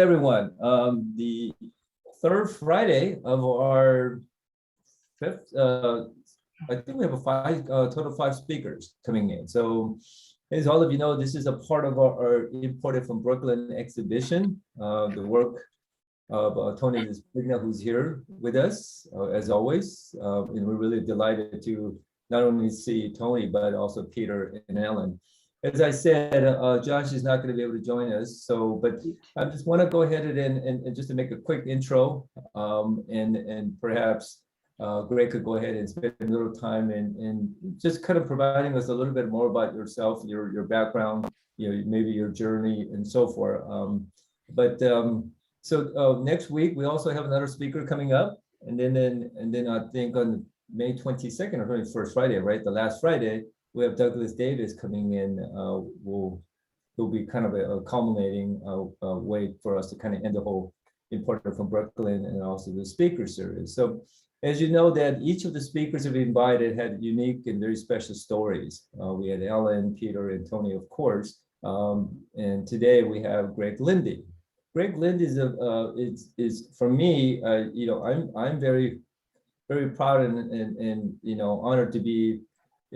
Everyone. The third Friday of our fifth, I think we have total five speakers coming in. So as all of you know, this is a part of our imported from Brooklyn exhibition, the work of Tony Despigna, who's here with us, as always. And we're really delighted to not only see Tony, but also Peter and Ellen. As I said, Josh is not going to be able to join us. But I just want to go ahead and just to make a quick intro, and perhaps Greg could go ahead and spend a little time and just kind of providing us a little bit more about yourself, your background, maybe your journey and so forth. So next week we also have another speaker coming up, and then I think on May 22nd or 21st Friday, right, the last Friday, we have Douglas Davis coming in. Will be kind of a culminating way for us to kind of end the whole Imported from Brooklyn and also the speaker series. So as you know, that each of the speakers have invited had unique and very special stories. We had Ellen, Peter, and Tony, of course. And today we have Greg Lindy. Greg Lindy is for me, I'm very proud and honored to be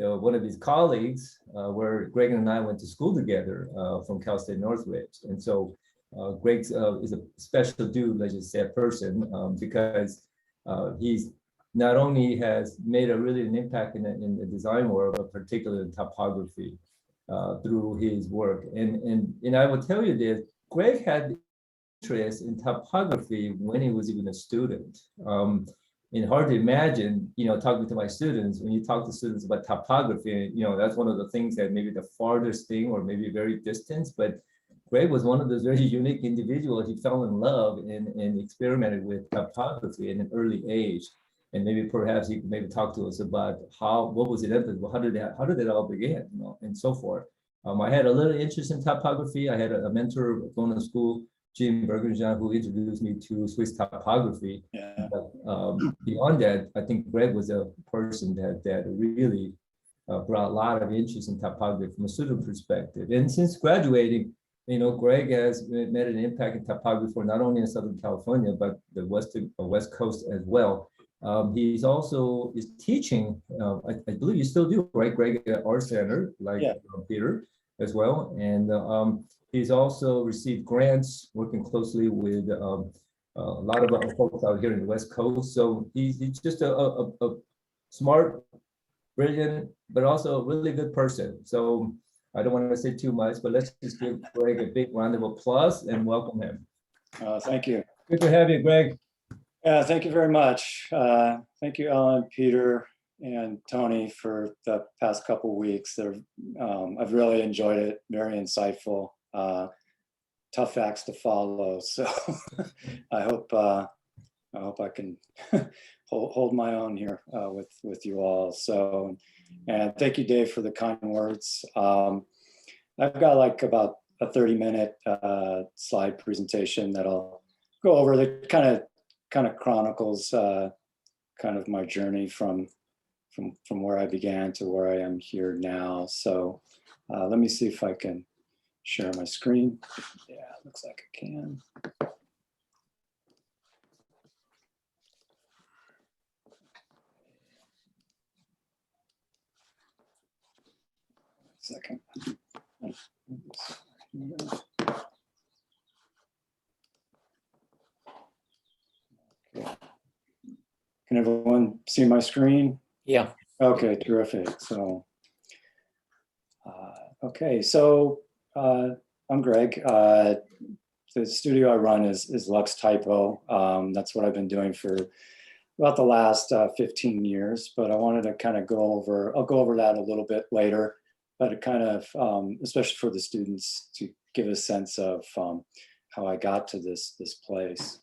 one of his colleagues, where Greg and I went to school together from Cal State Northridge. And so Greg is a special dude, let's just say, a person, because he's not only has made an impact in the design world, but particularly in topography through his work. And I will tell you this, Greg had interest in topography when he was even a student. And hard to imagine, talking to my students, when you talk to students about topography, that's one of the things that maybe the farthest thing or maybe very distant, but Greg was one of those very unique individuals. He fell in love and experimented with topography at an early age. And maybe perhaps he could maybe talk to us about what was it, how did it all begin, and so forth. I had a little interest in topography. I had a mentor going to school, Jim Bergenjean, who introduced me to Swiss topography. Yeah. But beyond that, I think Greg was a person that really brought a lot of interest in topography from a student perspective. And since graduating, Greg has made an impact in topography for not only in Southern California, but the West Coast as well. He's also is teaching, I believe you still do, right, Greg, at Art Center, like Peter as well. And he's also received grants working closely with a lot of our folks out here in the West Coast. So he's just a smart, brilliant, but also a really good person. So I don't want to say too much, but let's just give Greg a big round of applause and welcome him. Thank you. Good to have you, Greg. Thank you very much. Thank you, Ellen, Peter, and Tony for the past couple of weeks. I've really enjoyed it. Very insightful. Tough acts to follow. So I hope I can hold my own here with you all. So, and thank you, Dave, for the kind words. I've got like about a 30-minute slide presentation that I'll go over that kind of chronicles kind of my journey from where I began to where I am here now. So let me see if I can share my screen. Yeah, looks like I can. Second. Okay. Can everyone see my screen? Yeah. Okay, terrific. So, okay, so I'm Greg. The studio I run is Lux Typo. That's what I've been doing for about the last 15 years, but I wanted to kind of I'll go over that a little bit later, but it kind of, especially for the students, to give a sense of how I got to this place.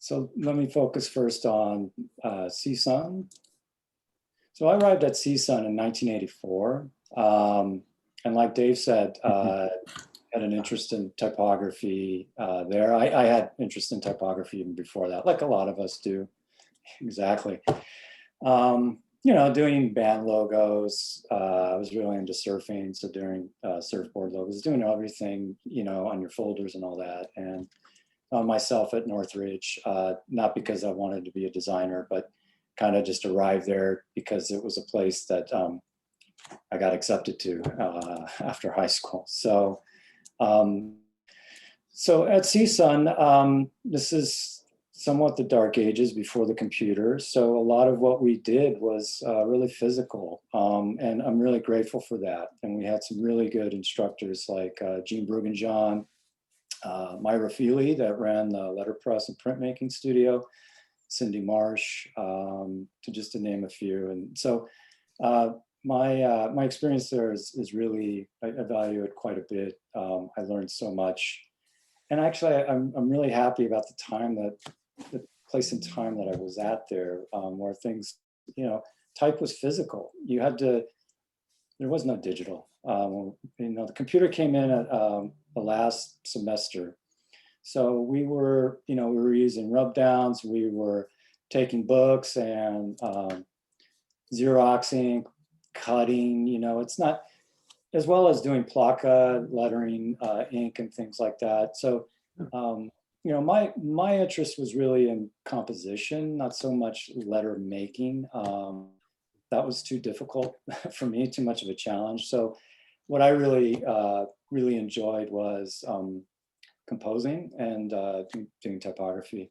So let me focus first on CSUN. So I arrived at CSUN in 1984. And like Dave said, had an interest in typography there. I had interest in typography even before that, like a lot of us do. Exactly. doing band logos. I was really into surfing, so doing surfboard logos, doing everything, on your folders and all that. And found myself at Northridge, not because I wanted to be a designer, but kind of just arrived there because it was a place that I got accepted to after high school. So, at CSUN, this is somewhat the dark ages before the computer. So a lot of what we did was really physical, and I'm really grateful for that. And we had some really good instructors like Gene Brugenjohn, Myra Feely that ran the letterpress and printmaking studio, Cindy Marsh, to name a few. And so my experience there is really, I value it quite a bit. I learned so much. And actually, I'm really happy about the place and time that I was at there, where things, type was physical. There was no digital. The computer came in at the last semester. So we were using rub downs, we were taking books and Xeroxing, cutting, it's not, as well as doing placa, lettering, ink and things like that. So, my interest was really in composition, not so much letter making. That was too difficult for me, too much of a challenge. So what I really enjoyed was composing and doing typography.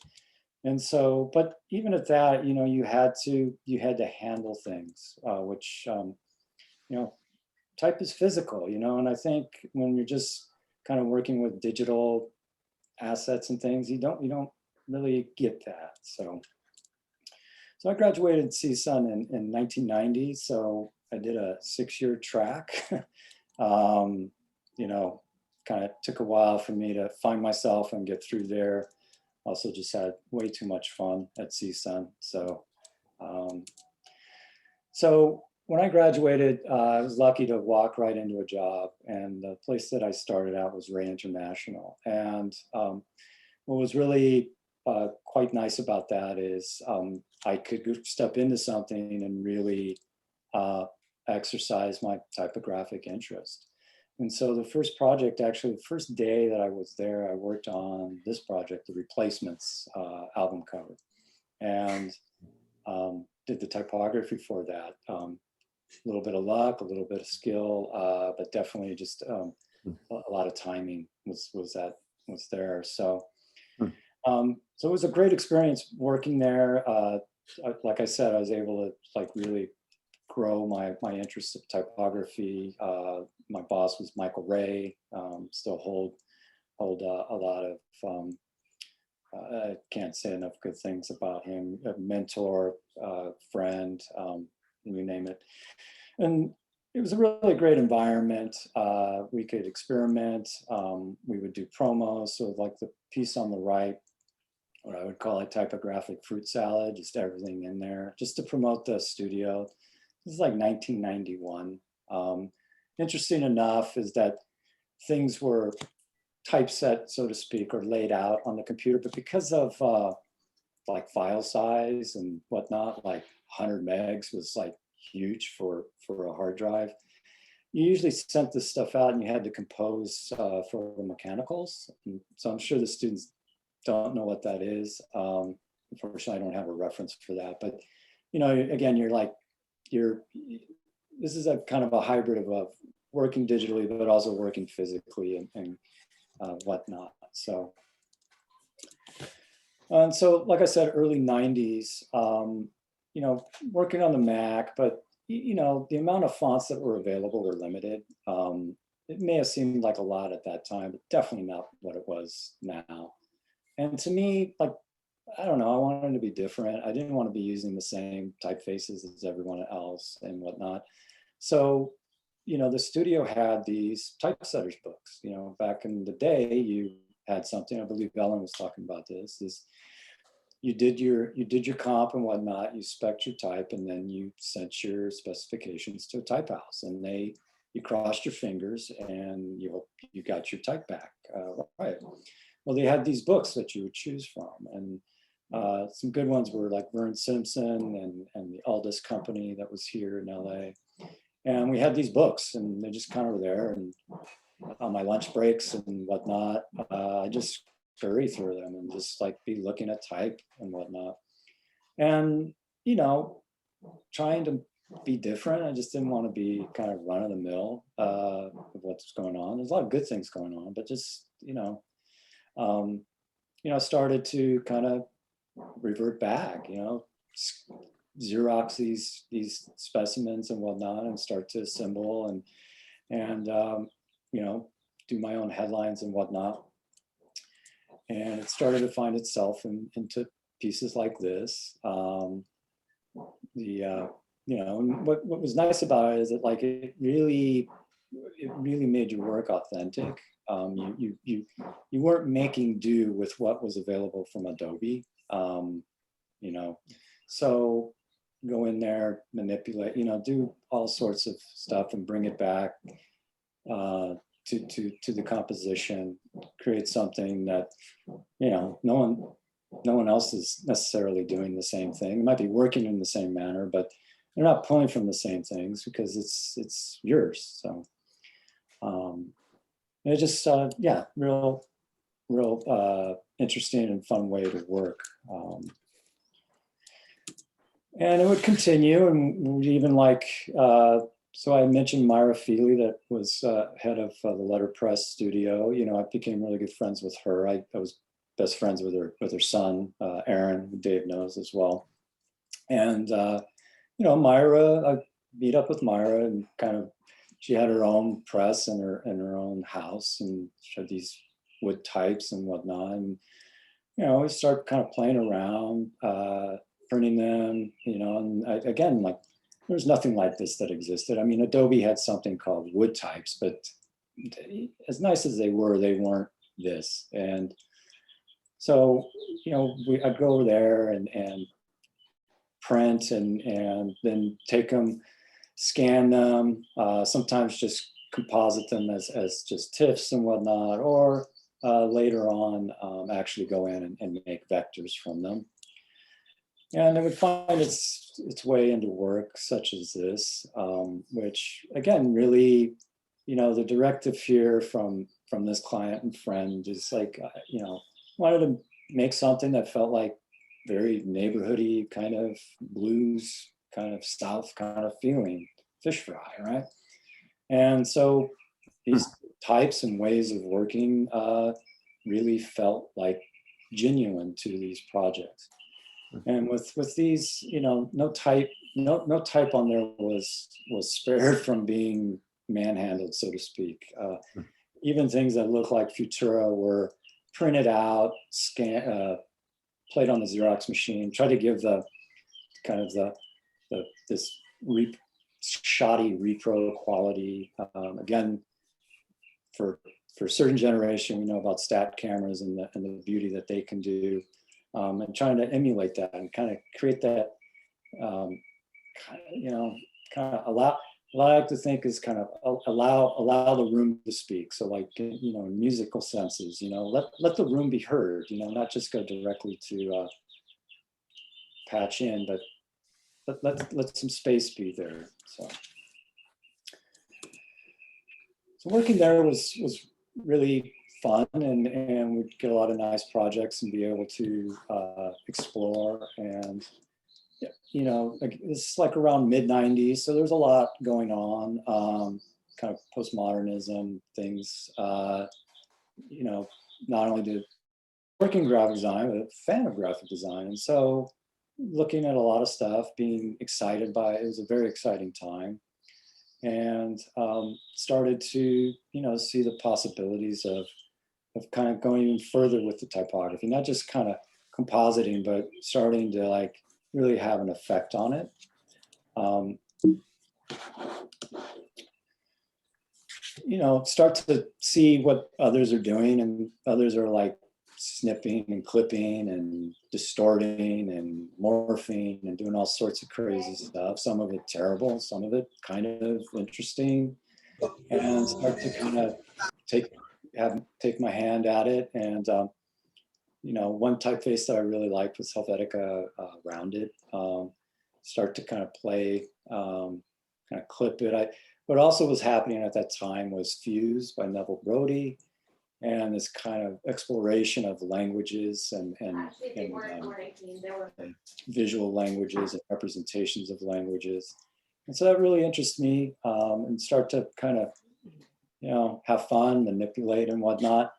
And so, but even at that, you had to handle things, which, type is physical, and I think when you're just kind of working with digital assets and things, you don't really get that. So I graduated CSUN in 1990. So I did a 6-year track. Kind of took a while for me to find myself and get through there. Also just had way too much fun at CSUN. So when I graduated, I was lucky to walk right into a job, and the place that I started out was Ray International. And what was really quite nice about that is I could step into something and really exercise my typographic interest. And so the first project, actually the first day that I was there, I worked on this project, the Replacements album cover, and did the typography for that. A little bit of luck, a little bit of skill, but definitely just a lot of timing was there. So, so it was a great experience working there. Like I said, I was able to really grow my interest in typography. My boss was Michael Ray. Still hold a lot of. I can't say enough good things about him. A mentor, friend, you name it. And it was a really great environment. We could experiment. We would do promos. So like the piece on the right, what I would call a typographic fruit salad, just everything in there, just to promote the studio. This is like 1991. Interesting enough is that things were typeset, so to speak, or laid out on the computer, but because of like file size and whatnot, like 100 megs was like huge for a hard drive. You usually sent this stuff out and you had to compose for the mechanicals. And so I'm sure the students don't know what that is. Unfortunately, I don't have a reference for that, but again, this is a kind of a hybrid of working digitally, but also working physically and whatnot. So, and so, like I said, early 90s, working on the Mac, but the amount of fonts that were available were limited. It may have seemed like a lot at that time, but definitely not what it was now. And to me, like, I don't know, I wanted to be different. I didn't want to be using the same typefaces as everyone else and whatnot. So, the studio had these typesetters books. Back in the day, you had something, I believe Ellen was talking about this, is you did your comp and whatnot, you spec'd your type, and then you sent your specifications to a type house, and you crossed your fingers and you got your type back. Right. Well, they had these books that you would choose from, and Some good ones were like Vern Simpson and the Aldous Company that was here in LA. And we had these books and they just kind of were there. And on my lunch breaks and whatnot, I just scurry through them and just like be looking at type and whatnot. And, you know, trying to be different. I just didn't want to be kind of run of the mill of what's going on. There's a lot of good things going on, but just, started to kind of revert back, Xerox these specimens and whatnot and start to assemble and do my own headlines and whatnot. And it started to find itself into pieces like this. And what was nice about it is that like it really made your work authentic. You weren't making do with what was available from Adobe. So go in there, manipulate, do all sorts of stuff and bring it back to the composition, create something that, no one else is necessarily doing the same thing. It might be working in the same manner, but they're not pulling from the same things because it's yours. So it just, real interesting and fun way to work. And it would continue, and we'd even like, so I mentioned Myra Feely that was head of the letterpress studio. I became really good friends with her. I was best friends with her son, Aaron, who Dave knows as well. And, Myra, I meet up with Myra and kind of, she had her own press in her own house and she had these wood types and whatnot. And, we start kind of playing around, printing them, and again, like there's nothing like this that existed. I mean, Adobe had something called wood types, but as nice as they weren't this. And so, I'd go over there and print and then take them, scan them, sometimes just composite them as just TIFFs and whatnot, or later on actually go in and make vectors from them. And it would find its way into work such as this, which again, really, the directive here from this client and friend is like, wanted to make something that felt like very neighborhoody kind of blues, kind of South kind of feeling, fish fry, right? And so these types and ways of working really felt like genuine to these projects. And with these, no type on there was spared from being manhandled, so to speak. Even things that look like Futura were printed out, played on the Xerox machine, tried to give the kind of this shoddy repro quality. Again, for a certain generation, we know about stat cameras and the beauty that they can do. And trying to emulate that and kind of create that, kind of allow, what I like to think is kind of allow the room to speak. So like, in musical senses, let the room be heard, not just go directly to patch in, but let some space be there. So working there was really fun, and we'd get a lot of nice projects and be able to explore. And it's like around mid-90s, so there's a lot going on, kind of postmodernism things, not only did working graphic design, but a fan of graphic design. And so looking at a lot of stuff, being excited by it, it was a very exciting time. And started to see the possibilities of kind of going even further with the typography, not just kind of compositing, but starting to like really have an effect on it. Start to see what others are doing, and others are like snipping and clipping and distorting and morphing and doing all sorts of crazy stuff. Some of it terrible, some of it kind of interesting, and start to kind of take my hand at it. And one typeface that I really liked was Helvetica Rounded. Start to kind of play, kind of clip it. What also was happening at that time was Fuse by Neville Brody, and this kind of exploration of languages and visual languages and representations of languages. And so that really interests me, and start to kind of, have fun, manipulate and whatnot.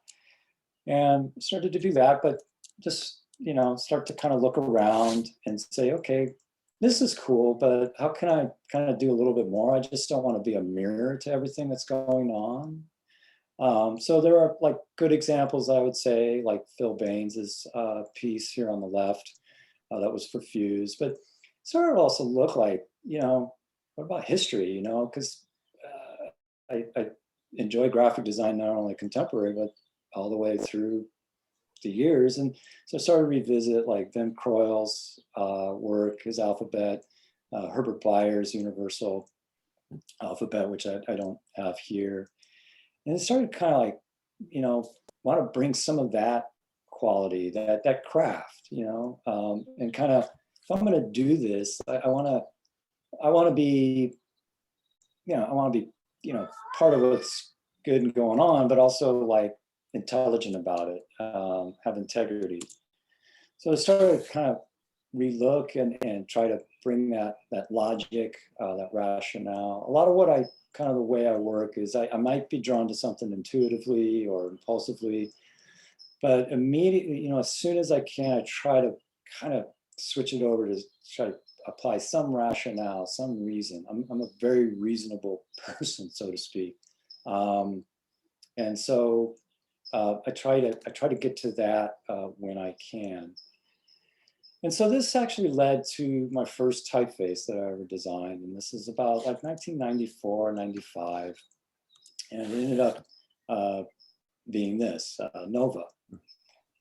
And started to do that, but just, start to kind of look around and say, okay, this is cool, but how can I kind of do a little bit more? I just don't want to be a mirror to everything that's going on. So there are like good examples, I would say, like Phil Baines's piece here on the left, that was for Fuse, but sort of also look like, what about history, because I enjoy graphic design, not only contemporary, but all the way through the years. And so I started to revisit like Wim Croyle's work, his alphabet, Herbert Byers' universal alphabet, which I don't have here. And it started kind of like, want to bring some of that quality, that craft, and kind of, if I'm going to do this, I want to be, I want to be, part of what's good and going on, but also like intelligent about it, have integrity. So I started to kind of relook and try to bring that logic, that rationale. A lot of what kind of the way I work is I might be drawn to something intuitively or impulsively, but immediately, as soon as I can, I try to kind of switch it over to try to apply some rationale, some reason. I'm a very reasonable person, so to speak. And so I try to get to that when I can. And so this actually led to my first typeface that I ever designed. And this is about like 1994, 95. And it ended up being this, Nova.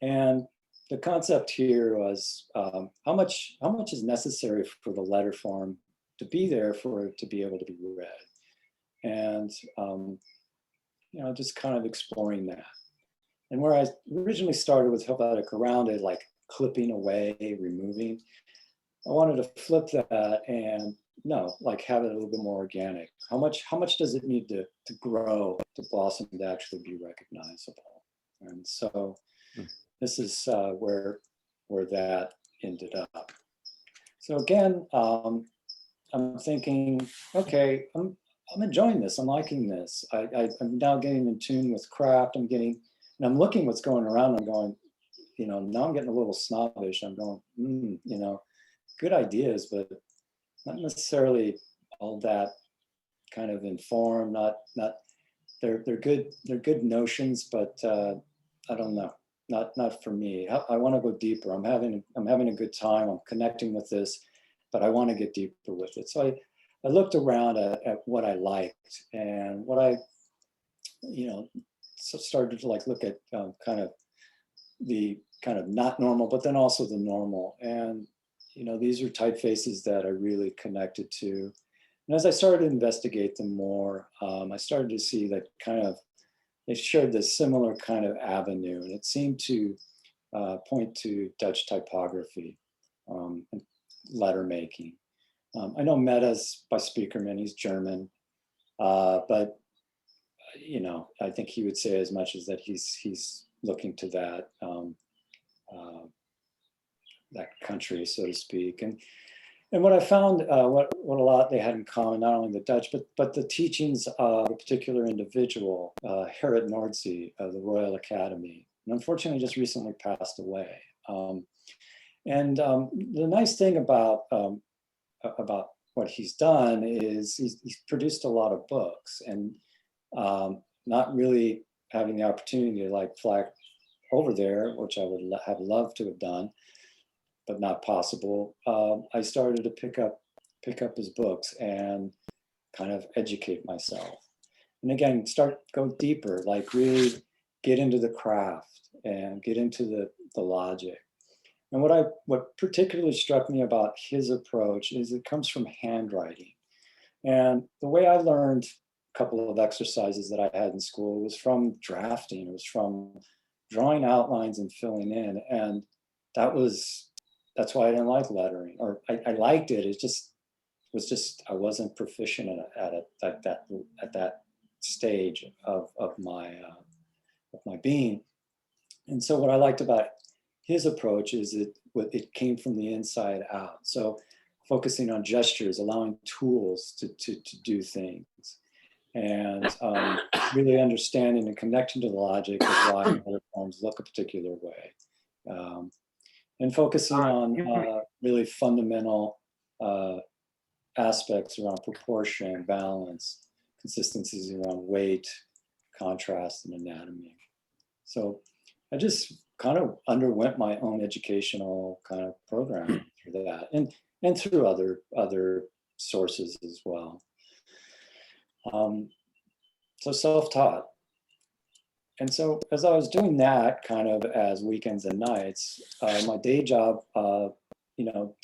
And the concept here was how much is necessary for the letter form to be there for it to be able to be read. And, just kind of exploring that. And where I originally started with Helvetica Rounded, like clipping away, removing, I wanted to flip that and like have it a little bit more organic. How much does it need to grow, to blossom, to actually be recognizable? And so this is where that ended up. So again, I'm thinking, okay, I'm enjoying this. I'm liking this. I'm now getting in tune with craft. And I'm looking what's going around. I'm going, now I'm getting a little snobbish. I'm going, good ideas, but not necessarily all that kind of informed. They're good notions, but I don't know. Not for me. I want to go deeper. I'm having a good time. I'm connecting with this, but I want to get deeper with it. So I looked around at what I liked, and what I, so started to like look at kind of the kind of not normal, but then also the normal. And, these are typefaces that I really connected to. And as I started to investigate them more, I started to see that kind of, they showed this similar kind of avenue, and it seemed to point to Dutch typography and letter making. I know Meta's by Speakerman, he's German, but I think he would say as much as that he's looking to that that country, so to speak. And what I found, what a lot they had in common, not only the Dutch, but the teachings of a particular individual, Gerrit Noordzee of the Royal Academy, and unfortunately just recently passed away. And the nice thing about what he's done is he's produced a lot of books, and not really having the opportunity to like fly over there, which I would have loved to have done, but not possible. I started to pick up his books and kind of educate myself. And again, go deeper, like really get into the craft and get into the logic. And what particularly struck me about his approach is it comes from handwriting. And the way I learned a couple of exercises that I had in school was from drafting. It was from drawing outlines and filling in. And that's why I didn't like lettering, or I liked it. It just was I wasn't proficient at it at that stage of my being. And so what I liked about his approach is it came from the inside out. So focusing on gestures, allowing tools to do things, and really understanding and connecting to the logic of why letter forms look a particular way. And focusing on really fundamental aspects around proportion, balance, consistencies around weight, contrast, and anatomy. So I just kind of underwent my own educational kind of program through that, and through other sources as well. So self-taught. And so as I was doing that kind of as weekends and nights, my day job,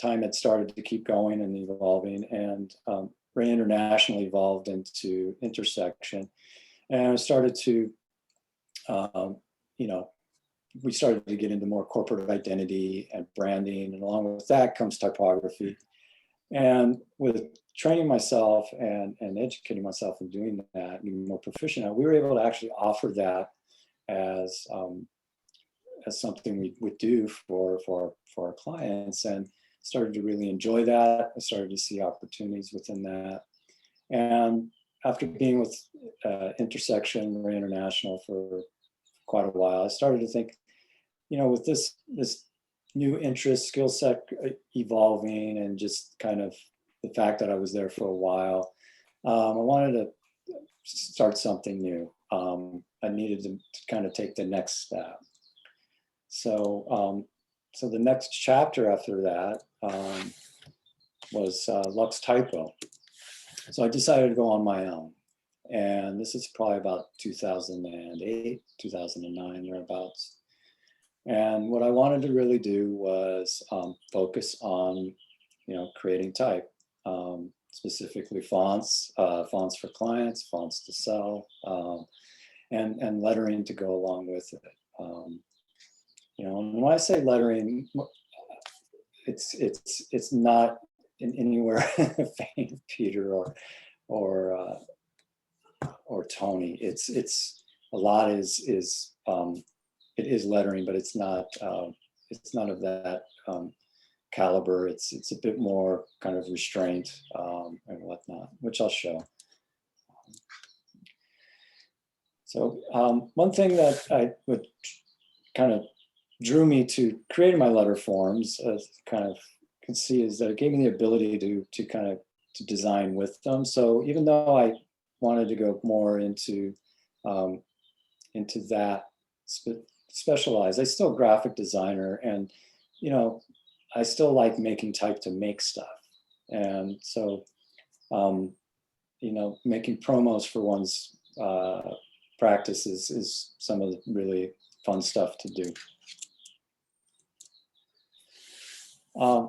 time had started to keep going and evolving, and Ray International evolved into Intersection. And I started to, we started to get into more corporate identity and branding, and along with that comes typography. And with training myself and educating myself in doing that, being more proficient, we were able to actually offer that as something we would do for our clients, and started to really enjoy that. I started to see opportunities within that. And after being with Intersection, Ray International for quite a while, I started to think, with this new interest, skill set evolving, and just kind of the fact that I was there for a while, I wanted to start something new. I needed to kind of take the next step. So, so the next chapter after that was Lux Typo. So I decided to go on my own. And this is probably about 2008, 2009, thereabouts. And what I wanted to really do was focus on, creating type, specifically fonts, fonts for clients, fonts to sell, and lettering to go along with it. And when I say lettering, it's not in anywhere faint of Peter or Tony. It's a lot is it is lettering, but it's not of that caliber. It's a bit more kind of restraint and whatnot, which I'll show. So one thing that I would kind of drew me to creating my letter forms, as kind of can see, is that it gave me the ability to kind of to design with them. So even though I wanted to go more into that specialized, I still graphic designer, and I still like making type to make stuff. And so making promos for one's practice is some of the really fun stuff to do.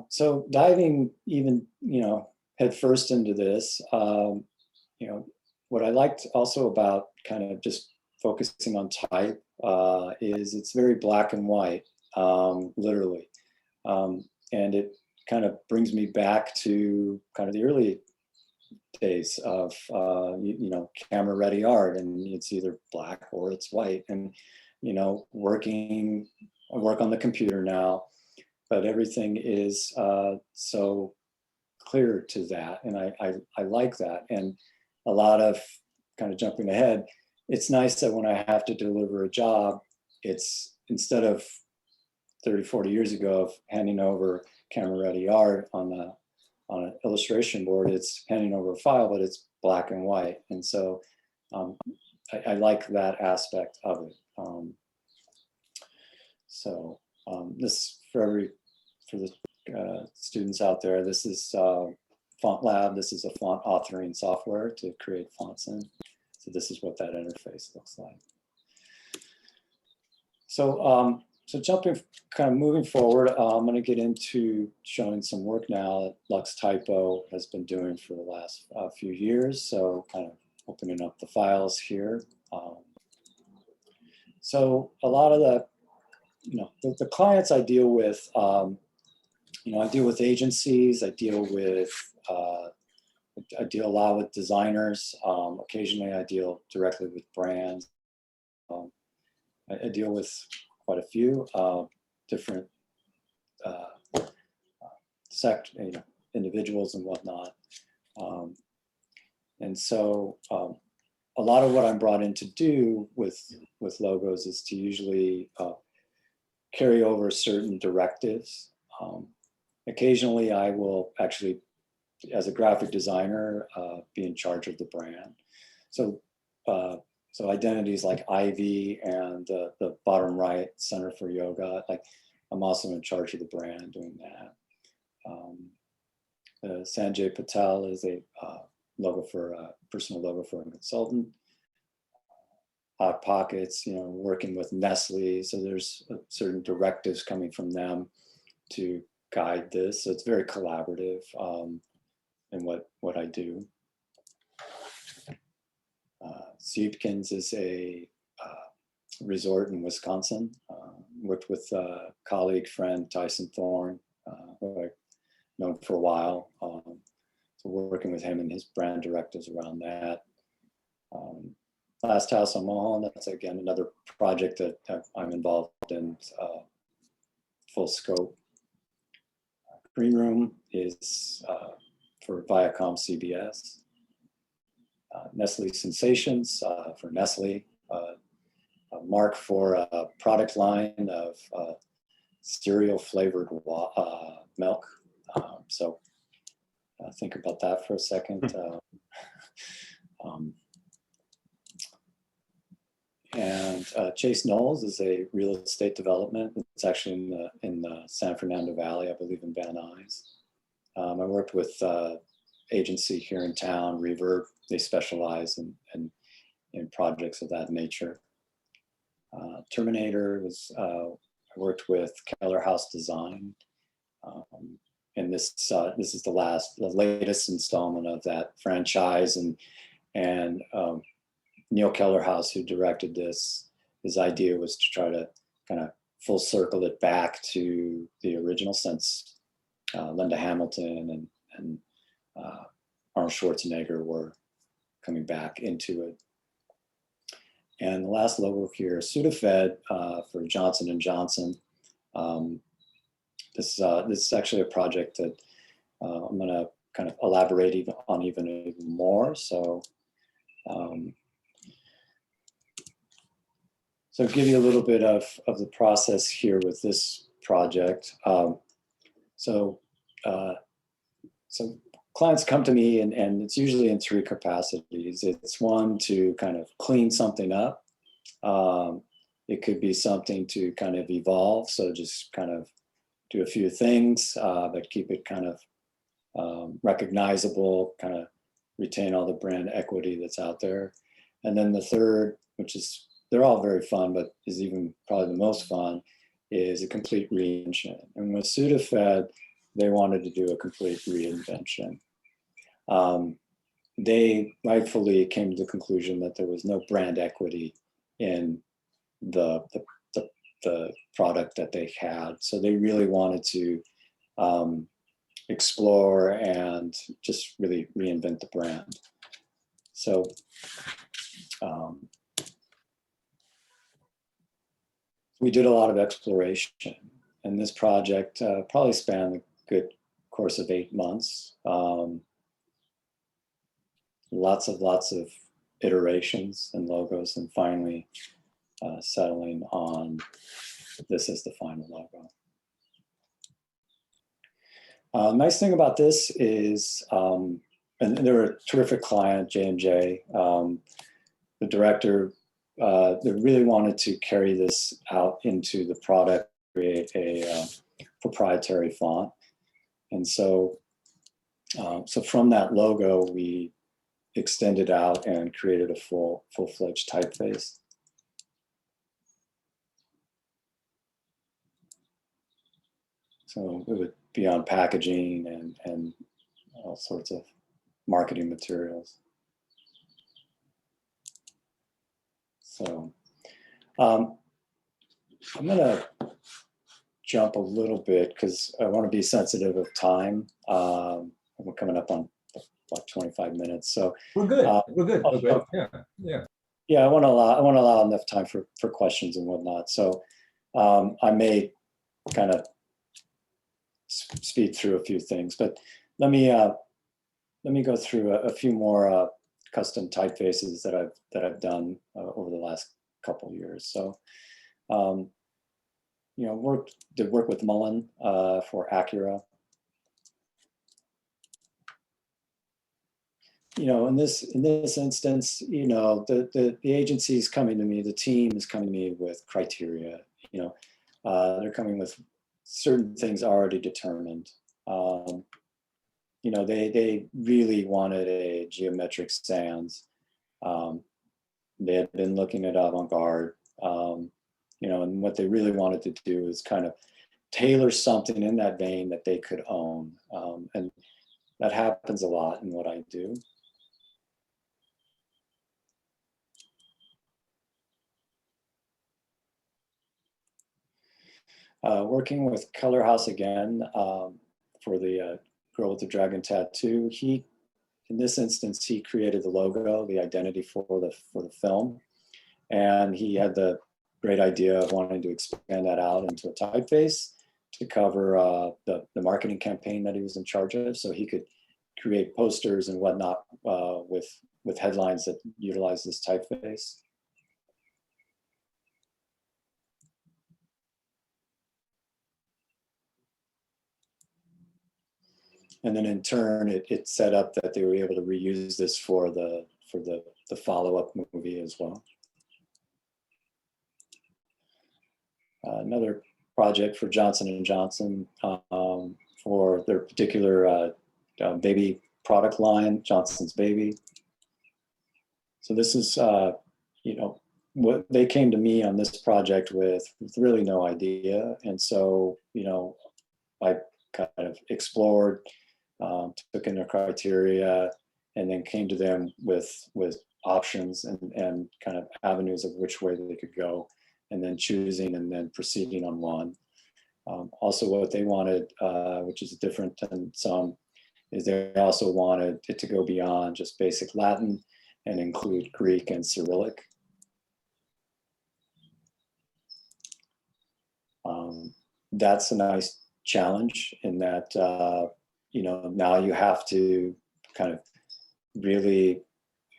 So diving even head first into this, what I liked also about kind of just focusing on type is it's very black and white, literally, and it kind of brings me back to kind of the early days of camera ready art, and it's either black or it's white. And I work on the computer now, but everything is so clear to that, and I like that. And a lot of, kind of jumping ahead, it's nice that when I have to deliver a job, it's instead of 30, 40 years ago of handing over camera ready art on an illustration board, it's handing over a file, but it's black and white. And so I like that aspect of it. This for the students out there, this is Font Lab. This is a font authoring software to create fonts in. So this is what that interface looks like. So jumping, kind of moving forward, I'm going to get into showing some work now that Lux Typo has been doing for the last few years. So kind of opening up the files here. So a lot of the the clients I deal with, I deal with agencies, I deal a lot with designers. Occasionally I deal directly with brands. I deal with quite a few different individuals and whatnot. And so a lot of what I'm brought in to do with logos is to usually carry over certain directives. Occasionally I will actually, as a graphic designer, be in charge of the brand. So identities like Ivy and the bottom right, Center for Yoga, like I'm also in charge of the brand doing that. Sanjay Patel is a personal logo for a consultant. Hot Pockets, working with Nestle. So there's certain directives coming from them to guide this. So it's very collaborative in what I do. Siebkins is a resort in Wisconsin. Worked with colleague, friend Tyson Thorne, who I've known for a while. So working with him and his brand directives around that. Last House on Mulholland, that's again another project that I'm involved in, full scope. Green Room is for Viacom CBS. Nestle Sensations for Nestle. Mark for a product line of cereal flavored milk. So think about that for a second. And Chase Knowles is a real estate development. It's actually in the San Fernando Valley, I believe in Van Nuys. I worked with agency here in town, Reverb. They specialize in projects of that nature. Terminator was, I worked with Keller House Design. And this is the latest installment of that franchise, and Neil Kellerhouse, who directed this, his idea was to try to kind of full circle it back to the original, since Linda Hamilton and Arnold Schwarzenegger were coming back into it. And the last logo here, Sudafed for Johnson & Johnson. This is actually a project that I'm going to kind of elaborate even more. So give you a little bit of the process here with this project. So clients come to me and it's usually in three capacities. It's one, to kind of clean something up. It could be something to kind of evolve. So just kind of do a few things, but keep it kind of recognizable, kind of retain all the brand equity that's out there. And then the third, which is, they're all very fun, but is even probably the most fun, is a complete reinvention. And with Sudafed, they wanted to do a complete reinvention. They rightfully came to the conclusion that there was no brand equity in the product that they had. So they really wanted to explore and just really reinvent the brand. So we did a lot of exploration, and this project probably spanned a good course of 8 months. Lots of iterations and logos, and finally settling on this as the final logo. Nice thing about this is, and they're a terrific client, J&J. The director, they really wanted to carry this out into the product, create a proprietary font. And so from that logo, we extended out and created a full-fledged typeface. So it would be on packaging and all sorts of marketing materials. So I'm gonna jump a little bit because I want to be sensitive of time. We're coming up on like 25 minutes, so We're good. uh, We're good. We're good. Yeah. Yeah. yeah, I want to allow enough time for questions and whatnot. So I may kind of speed through a few things, but let me go through a few more custom typefaces that I've done over the last couple years. So, you know, did work with Mullen for Acura. You know, in this instance, you know, the agency is coming to me, the team is coming to me with criteria. You know, they're coming with certain things already determined. You know, they really wanted a geometric sans. They had been looking at avant-garde, you know, and what they really wanted to do is kind of tailor something in that vein that they could own. And that happens a lot in what I do. Working with Color House again for the Girl with the Dragon Tattoo. In this instance, he created the logo, the identity for the film, and he had the great idea of wanting to expand that out into a typeface to cover the marketing campaign that he was in charge of, so he could create posters and whatnot with headlines that utilize this typeface. And then in turn, it set up that they were able to reuse this for the follow-up movie as well. Another project for Johnson & Johnson for their particular baby product line, Johnson's Baby. So this is, you know, what they came to me on this project with really no idea. And so, you know, I kind of explored, took in their criteria, and then came to them with options and kind of avenues of which way they could go, and then choosing and then proceeding on one. Also what they wanted, which is different than some, is they also wanted it to go beyond just basic Latin and include Greek and Cyrillic. That's a nice challenge in that, you know, now you have to kind of really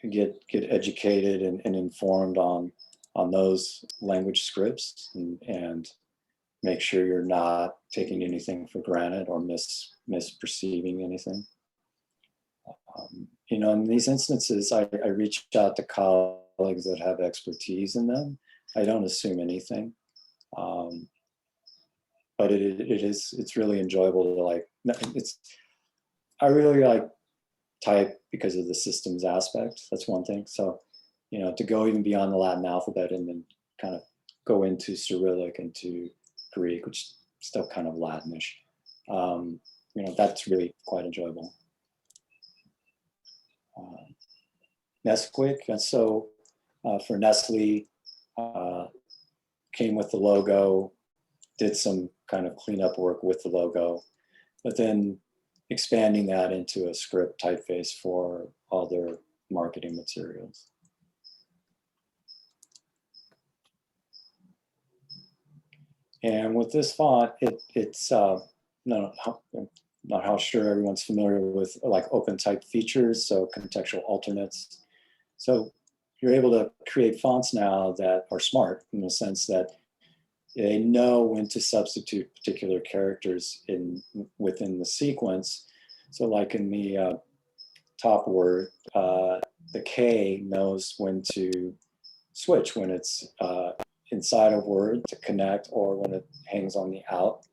get educated and informed on those language scripts and make sure you're not taking anything for granted or misperceiving anything. You know, in these instances, I reach out to colleagues that have expertise in them. I don't assume anything. But it's really enjoyable to like, I really like type because of the systems aspect. That's one thing. So, you know, to go even beyond the Latin alphabet and then kind of go into Cyrillic, into Greek, which is still kind of Latinish, you know, that's really quite enjoyable. Nesquik, and so for Nestle, came with the logo, did some kind of cleanup work with the logo, but then expanding that into a script typeface for all their marketing materials. And with this font, it's not how sure everyone's familiar with like open type features, so contextual alternates. So you're able to create fonts now that are smart in the sense that they know when to substitute particular characters within the sequence. So like in the top word, the K knows when to switch, when it's inside a word to connect, or when it hangs on the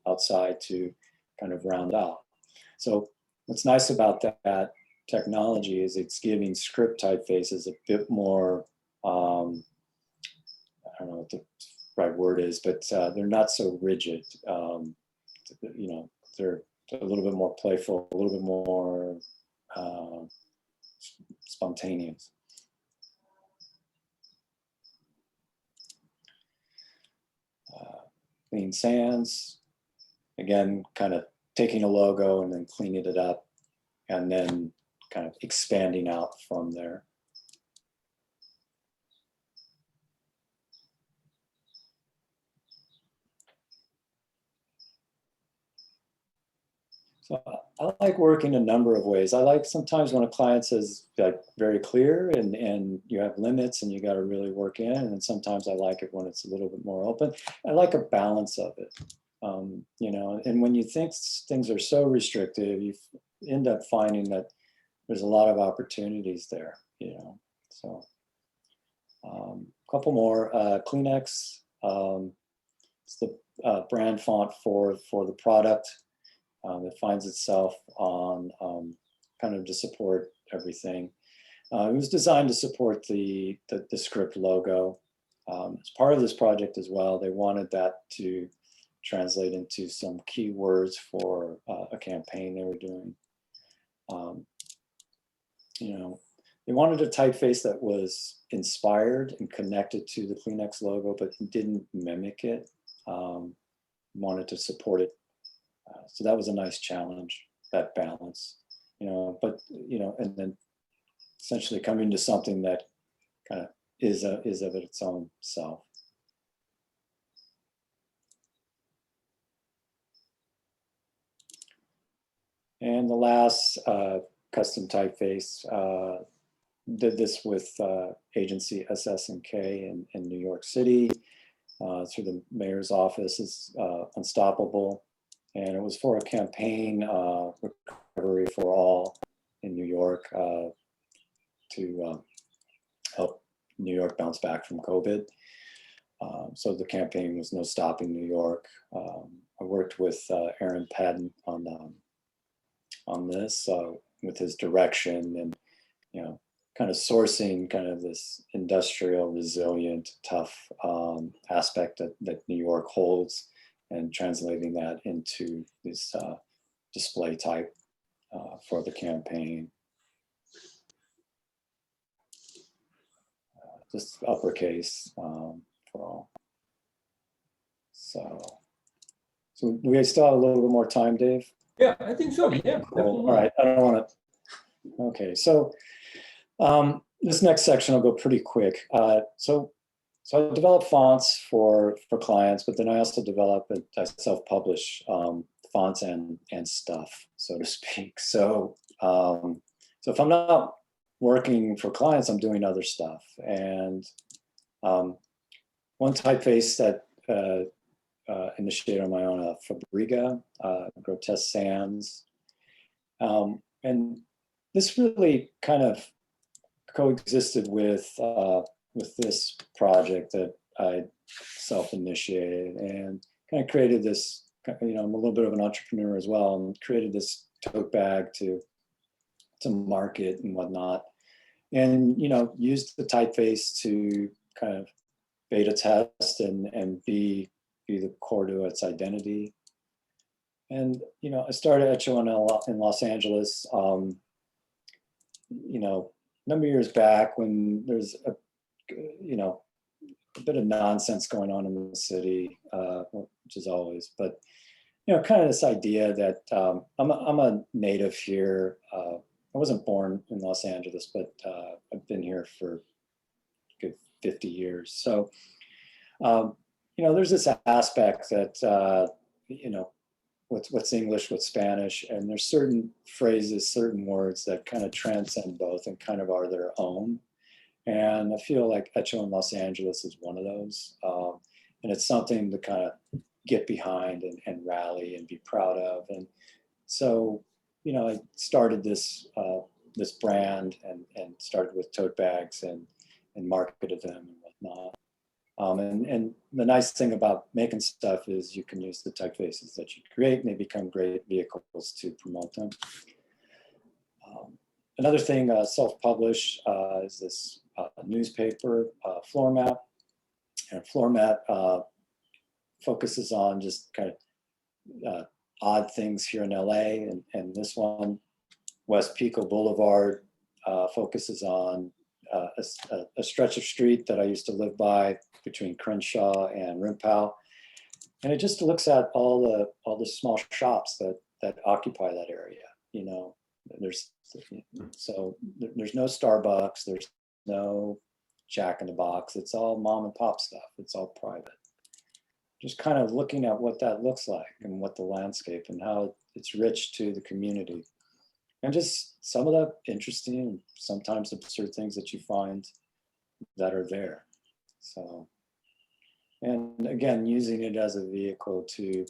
outside to kind of round out. So what's nice about that technology is it's giving script typefaces a bit more, I don't know what the right word is, but they're not so rigid. You know, they're a little bit more playful, a little bit more spontaneous. Clean Sands. Again, kind of taking a logo and then cleaning it up and then kind of expanding out from there. So I like working a number of ways. I like sometimes when a client says like very clear and you have limits and you got to really work in. And then sometimes I like it when it's a little bit more open. I like a balance of it. You know, and when you think things are so restrictive, you end up finding that there's a lot of opportunities there, you know. So a couple more, Kleenex. It's the brand font for the product. It finds itself on kind of to support everything. It was designed to support the script logo. As part of this project as well, they wanted that to translate into some keywords for a campaign they were doing. You know, they wanted a typeface that was inspired and connected to the Kleenex logo, but didn't mimic it. Wanted to support it. So that was a nice challenge, that balance, you know, but, you know, and then essentially coming to something that kind of is of its own self. And the last custom typeface, did this with agency SS&K in New York City through the mayor's office. It's Unstoppable. And it was for a campaign, Recovery for All in New York, to help New York bounce back from COVID. So the campaign was No Stopping New York. I worked with Aaron Padden on this with his direction and, you know, kind of sourcing kind of this industrial, resilient, tough aspect that New York holds, and translating that into this display type for the campaign. Just uppercase for all. So we still have a little bit more time, Dave? Yeah, I think so. Yeah. Cool. All right. I don't want to. Okay. So this next section will go pretty quick. So I develop fonts for clients, but then I also I self-publish fonts and stuff, so to speak. So if I'm not working for clients, I'm doing other stuff. And one typeface that initiated on my own, Fabriga, Grotesque Sans. And this really kind of coexisted with this project that I self-initiated, and kind of created this, you know, I'm a little bit of an entrepreneur as well, and created this tote bag to market and whatnot. And, you know, used the typeface to kind of beta test and be the core to its identity. And, you know, I started Echo in Los Angeles, you know, a number of years back when there's you know, a bit of nonsense going on in the city, which is always, but, you know, kind of this idea that I'm a native here. I wasn't born in Los Angeles, but I've been here for a good 50 years. So, you know, there's this aspect that, you know, what's English, what's Spanish, and there's certain phrases, certain words that kind of transcend both and kind of are their own. And I feel like Echo in Los Angeles is one of those. And it's something to kind of get behind and rally and be proud of. And so, you know, I started this this brand and started with tote bags and marketed them and whatnot. And the nice thing about making stuff is you can use the typefaces that you create and they become great vehicles to promote them. Another thing, self-publish, is this newspaper, Floor Map. And Floor Map focuses on just kind of odd things here in LA. And this one, West Pico Boulevard, focuses on a stretch of street that I used to live by between Crenshaw and Rimpau. And it just looks at all the small shops that occupy that area. You know, there's there's no Starbucks, there's no Jack in the Box. It's all mom and pop stuff. It's all private. Just kind of looking at what that looks like and what the landscape and how it's rich to the community. And just some of the interesting and sometimes absurd things that you find that are there. So, and again, using it as a vehicle to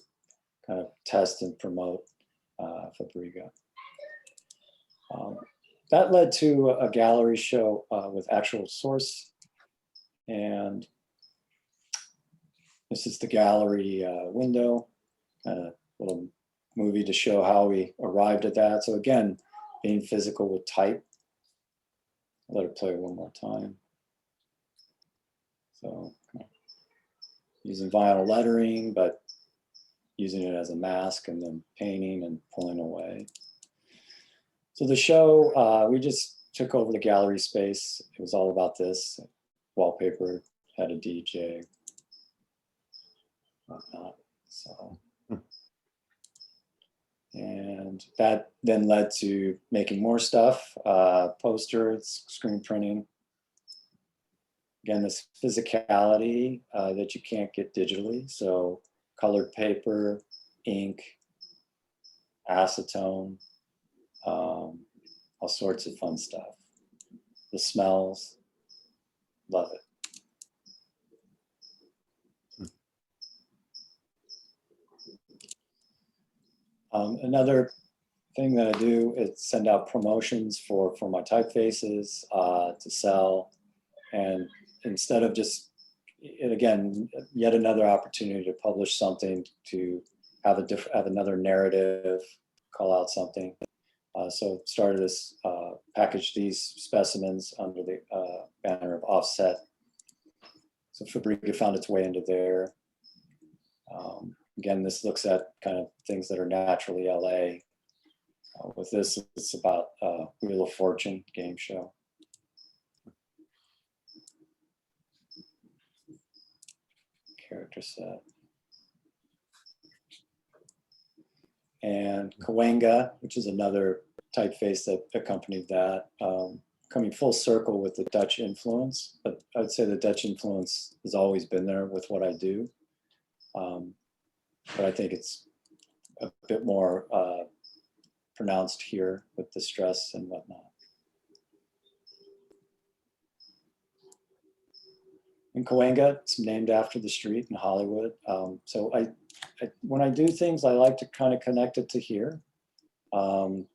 kind of test and promote Fabriga. That led to a gallery show with actual source. And this is the gallery window, a little movie to show how we arrived at that. So again, being physical with type. Let it play one more time. So using vinyl lettering, but using it as a mask and then painting and pulling away. So the show, we just took over the gallery space. It was all about this. Wallpaper, had a DJ, whatnot. So, and that then led to making more stuff, posters, screen printing. Again, this physicality that you can't get digitally. So colored paper, ink, acetone, all sorts of fun stuff. The smells, love it. Another thing that I do is send out promotions for my typefaces to sell. And instead of just, and again, yet another opportunity to publish something, to have another narrative, call out something. So started this, package these specimens under the banner of Offset. So Fabriga found its way into there. Again, this looks at kind of things that are naturally LA. With this, it's about Wheel of Fortune game show. Character set. And Cahuenga, which is another typeface that accompanied that, coming full circle with the Dutch influence. But I'd say the Dutch influence has always been there with what I do. But I think it's a bit more pronounced here with the stress and whatnot. In Cahuenga, it's named after the street in Hollywood. So when I do things, I like to kind of connect it to here. LA's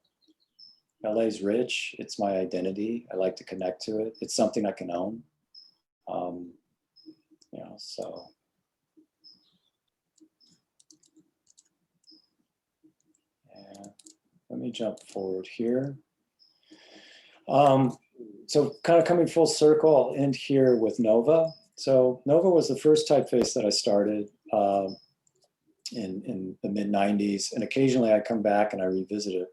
rich, it's my identity. I like to connect to it. It's something I can own. You know, so. And let me jump forward here. So kind of coming full circle, I'll end here with Nova. So Nova was the first typeface that I started in the mid 90s. And occasionally I come back and I revisit it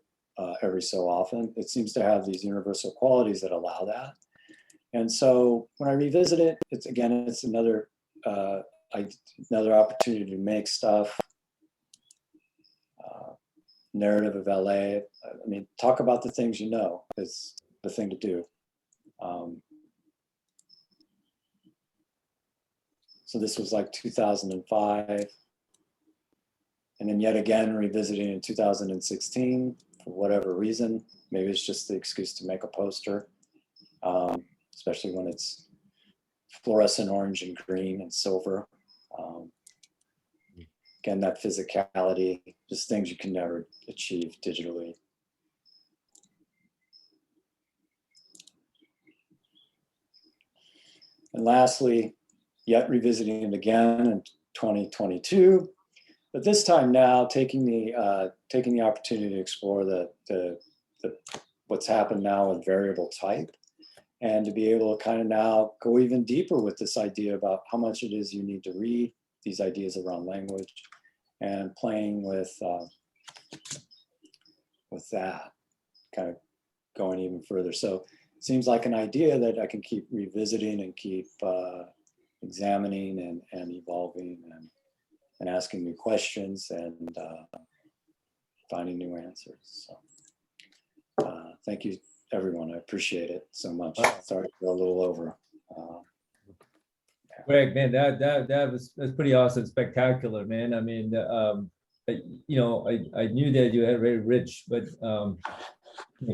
every so often. It seems to have these universal qualities that allow that. And so when I revisit it, it's another opportunity to make stuff. Narrative of LA. I mean, talk about the things you know is the thing to do. So this was like 2005. And then yet again, revisiting in 2016 for whatever reason. Maybe it's just the excuse to make a poster, especially when it's fluorescent orange and green and silver. Again, that physicality, just things you can never achieve digitally. And lastly, yet revisiting it again in 2022, but this time now taking the opportunity to explore the what's happened now with variable type, and to be able to kind of now go even deeper with this idea about how much it is you need to read, these ideas around language, and playing with that, kind of going even further. So it seems like an idea that I can keep revisiting and keep examining and evolving and asking asking new questions and finding new answers. So thank you, everyone. I appreciate it so much. Sorry to go a little over. Greg, man, that's pretty awesome, spectacular, man. I mean, you know, I knew that you had a very rich, but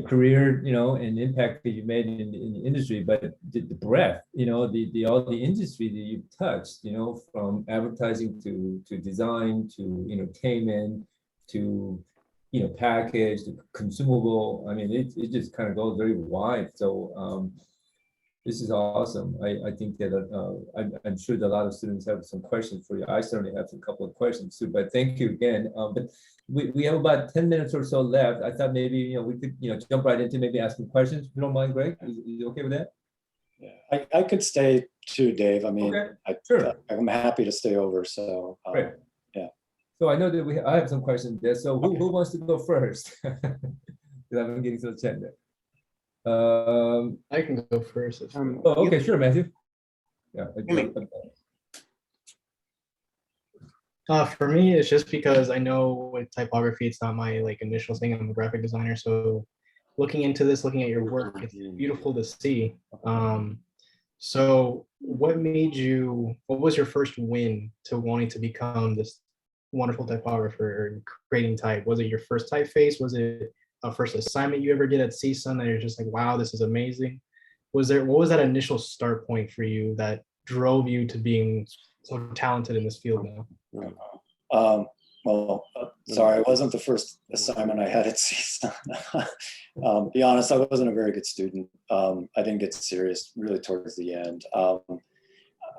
career, you know, and impact that you made in the industry, but the breadth, you know, the all the industry that you've touched, you know, from advertising to design to entertainment to package to consumable. I mean, it just kind of goes very wide. So this is awesome. I think that I'm sure that a lot of students have some questions for you. I certainly have a couple of questions too, but thank you again. But we have about 10 minutes or so left. I thought maybe we could jump right into maybe asking questions, if you don't mind, Greg. Is you okay with that? Yeah, I could stay too, Dave. I mean, okay. Sure. I'm happy to stay over. So great. Yeah. So I know that I have some questions there. So who wants to go first? Because I've been getting to the chat there. I can go first. Oh, okay, sure, Matthew. Yeah. For me, it's just because I know with typography, it's not my like initial thing. I'm a graphic designer, so looking into this, looking at your work, it's beautiful to see. So what was your first win to wanting to become this wonderful typographer and creating type? Was it your first typeface? Was it a first assignment you ever did at CSUN that you're just like, wow, this is amazing? What was that initial start point for you that drove you to being so talented in this field now? Well, sorry, it wasn't the first assignment I had at CSUN. Be honest, I wasn't a very good student. I didn't get serious really towards the end.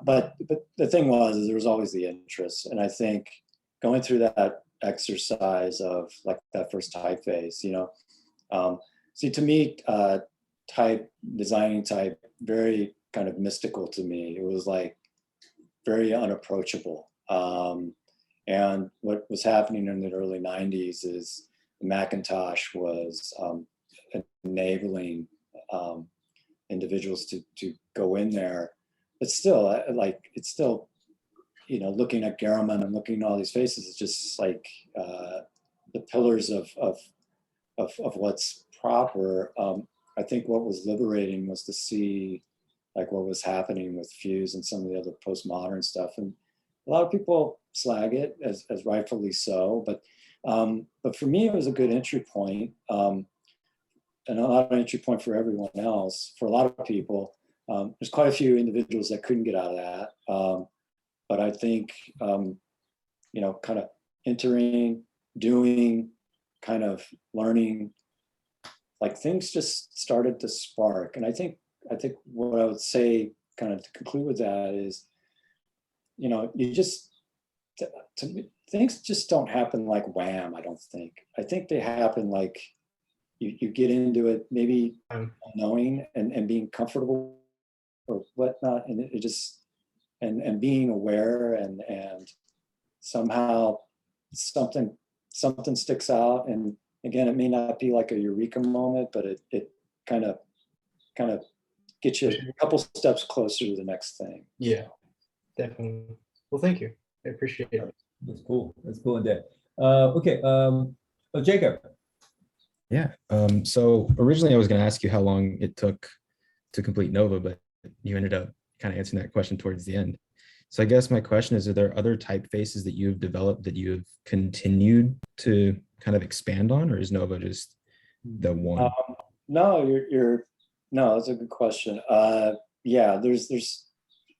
But the thing was, there was always the interest. And I think going through that exercise of like that first typeface, see, to me, designing type, very kind of mystical to me. It was like very unapproachable. And what was happening in the early 90s is the Macintosh was enabling individuals to go in there. But still, it's still, looking at Garriman and looking at all these faces, it's just like the pillars of what's proper. I think what was liberating was to see like what was happening with Fuse and some of the other postmodern stuff. And a lot of people slag it as rightfully so, but for me, it was a good entry point, and a lot of entry point for everyone else. For a lot of people, there's quite a few individuals that couldn't get out of that. But I think, kind of entering, doing, kind of learning, like things just started to spark. And I think what I would say, kind of to conclude with that is, you just, things just don't happen like wham, I don't think. I think they happen like you get into it, maybe knowing and being comfortable or whatnot. And it just, and being aware and somehow something sticks out. And again, it may not be like a eureka moment, but it kind of gets you a couple steps closer to the next thing. Yeah, definitely. Well, thank you. I appreciate it. That's cool. That's cool in that. Okay. Jacob. Yeah. So originally I was going to ask you how long it took to complete Nova, but you ended up kind of answering that question towards the end. So I guess my question is, are there other typefaces that you've developed that you have continued to kind of expand on, or is Nova just the one? No, no, that's a good question. Yeah, there's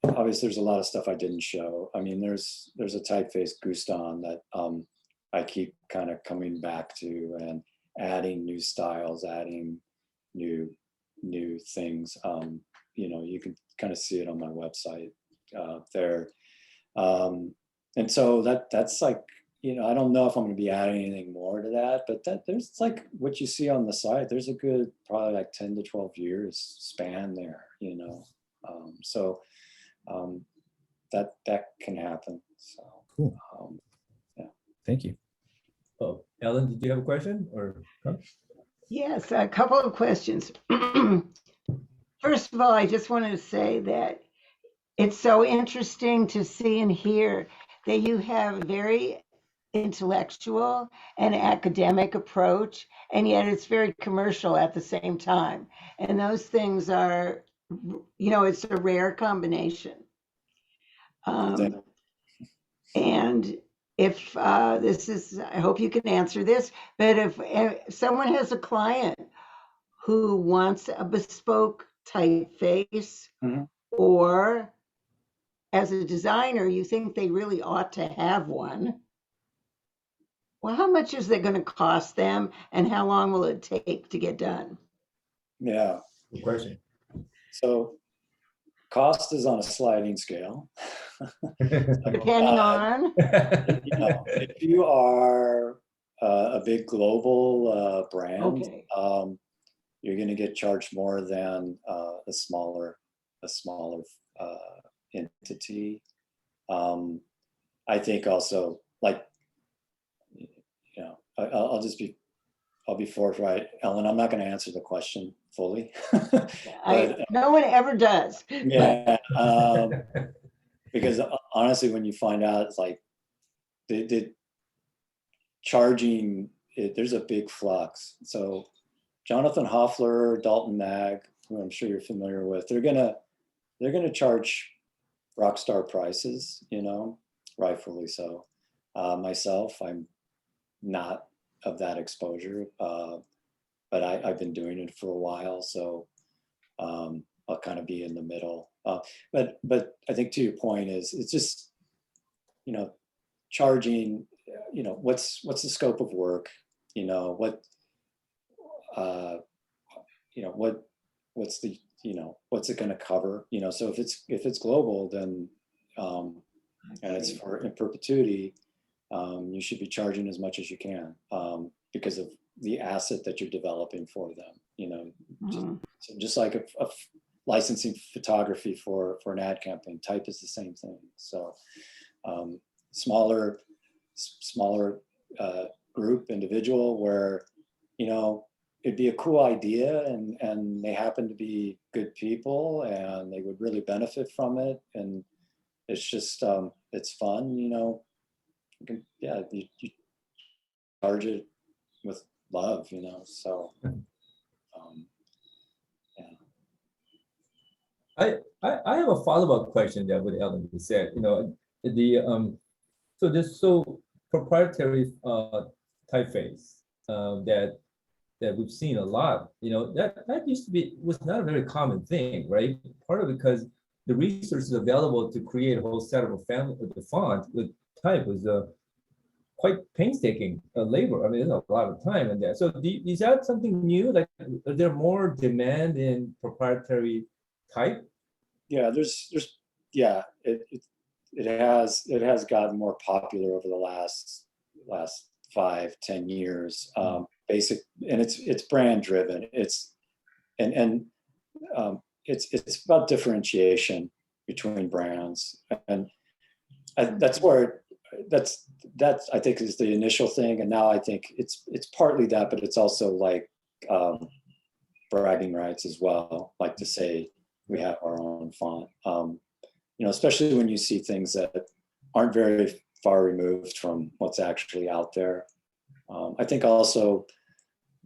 obviously there's a lot of stuff I didn't show. I mean, there's a typeface Guston that I keep kind of coming back to and adding new styles, adding new things. You can kind of see it on my website there. And so that's like, I don't know if I'm going to be adding anything more to that, but there's like what you see on the site, there's a good probably like 10 to 12 years span there, so that can happen. So cool. Yeah. Thank you. Oh, Ellen, did you have a question or? Yes, a couple of questions. First of all, I just wanted to say that it's so interesting to see and hear that you have a very intellectual and academic approach, and yet it's very commercial at the same time. And those things are, it's a rare combination. Thank- And if this is, I hope you can answer this, but if someone has a client who wants a bespoke typeface, Mhm. or as a designer, you think they really ought to have one, well, how much is it going to cost them, and how long will it take to get done? Yeah. Good question. So cost is on a sliding scale. Depending on, If you are a big global brand, okay, you're going to get charged more than a smaller entity. I think also, like, I'll be forthright, Ellen. I'm not going to answer the question fully. no one ever does. Yeah, because honestly, when you find out, it's like the charging, there's a big flux. So Jonathan Hoffler, Dalton Mag, who I'm sure you're familiar with, they're gonna charge rock star prices, rightfully so. Myself, I'm not of that exposure, but I've been doing it for a while, so I'll kind of be in the middle. But I think to your point is, it's just, charging, what's the scope of work, what's the, what's it going to cover, so if it's global, then and it's in perpetuity, you should be charging as much as you can, because of the asset that you're developing for them, just like a licensing photography for an ad campaign. Type is the same thing. So smaller group, individual, where it'd be a cool idea, and they happen to be good people, and they would really benefit from it, and it's just it's fun, you charge it with love, so yeah. I have a follow-up question there with Ellen said, so this proprietary typeface that we've seen a lot, that used to be, was not a very common thing, right? Part of it because the resources available to create a whole set of a family with the font with type was quite painstaking labor. I mean, there's a lot of time in there. So is that something new? Like, are there more demand in proprietary type? Yeah, yeah, it has gotten more popular over the last 5-10 years. Basic, and it's brand driven. It's about differentiation between brands, and that's I think is the initial thing, and now I think it's partly that, but it's also like bragging rights as well, like to say we have our own font, especially when you see things that aren't very far removed from what's actually out there. I think also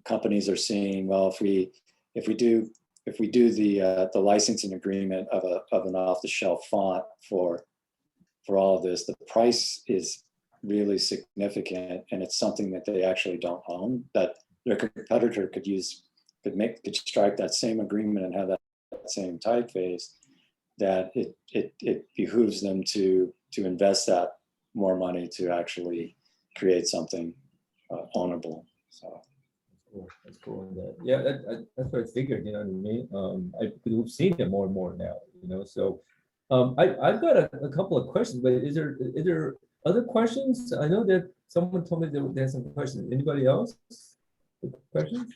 companies are seeing, well, if we do the licensing agreement of an off-the-shelf font for all of this, the price is really significant, and it's something that they actually don't own, that their competitor could strike that same agreement and have that same typeface, that it behooves them to invest that more money to actually create something ownable. So that's cool. Yeah, that's what I figured. You know what I mean? We've seen it more and more now. So I've got a couple of questions, but is there other questions? I know that someone told me there's some questions. Anybody else? Questions?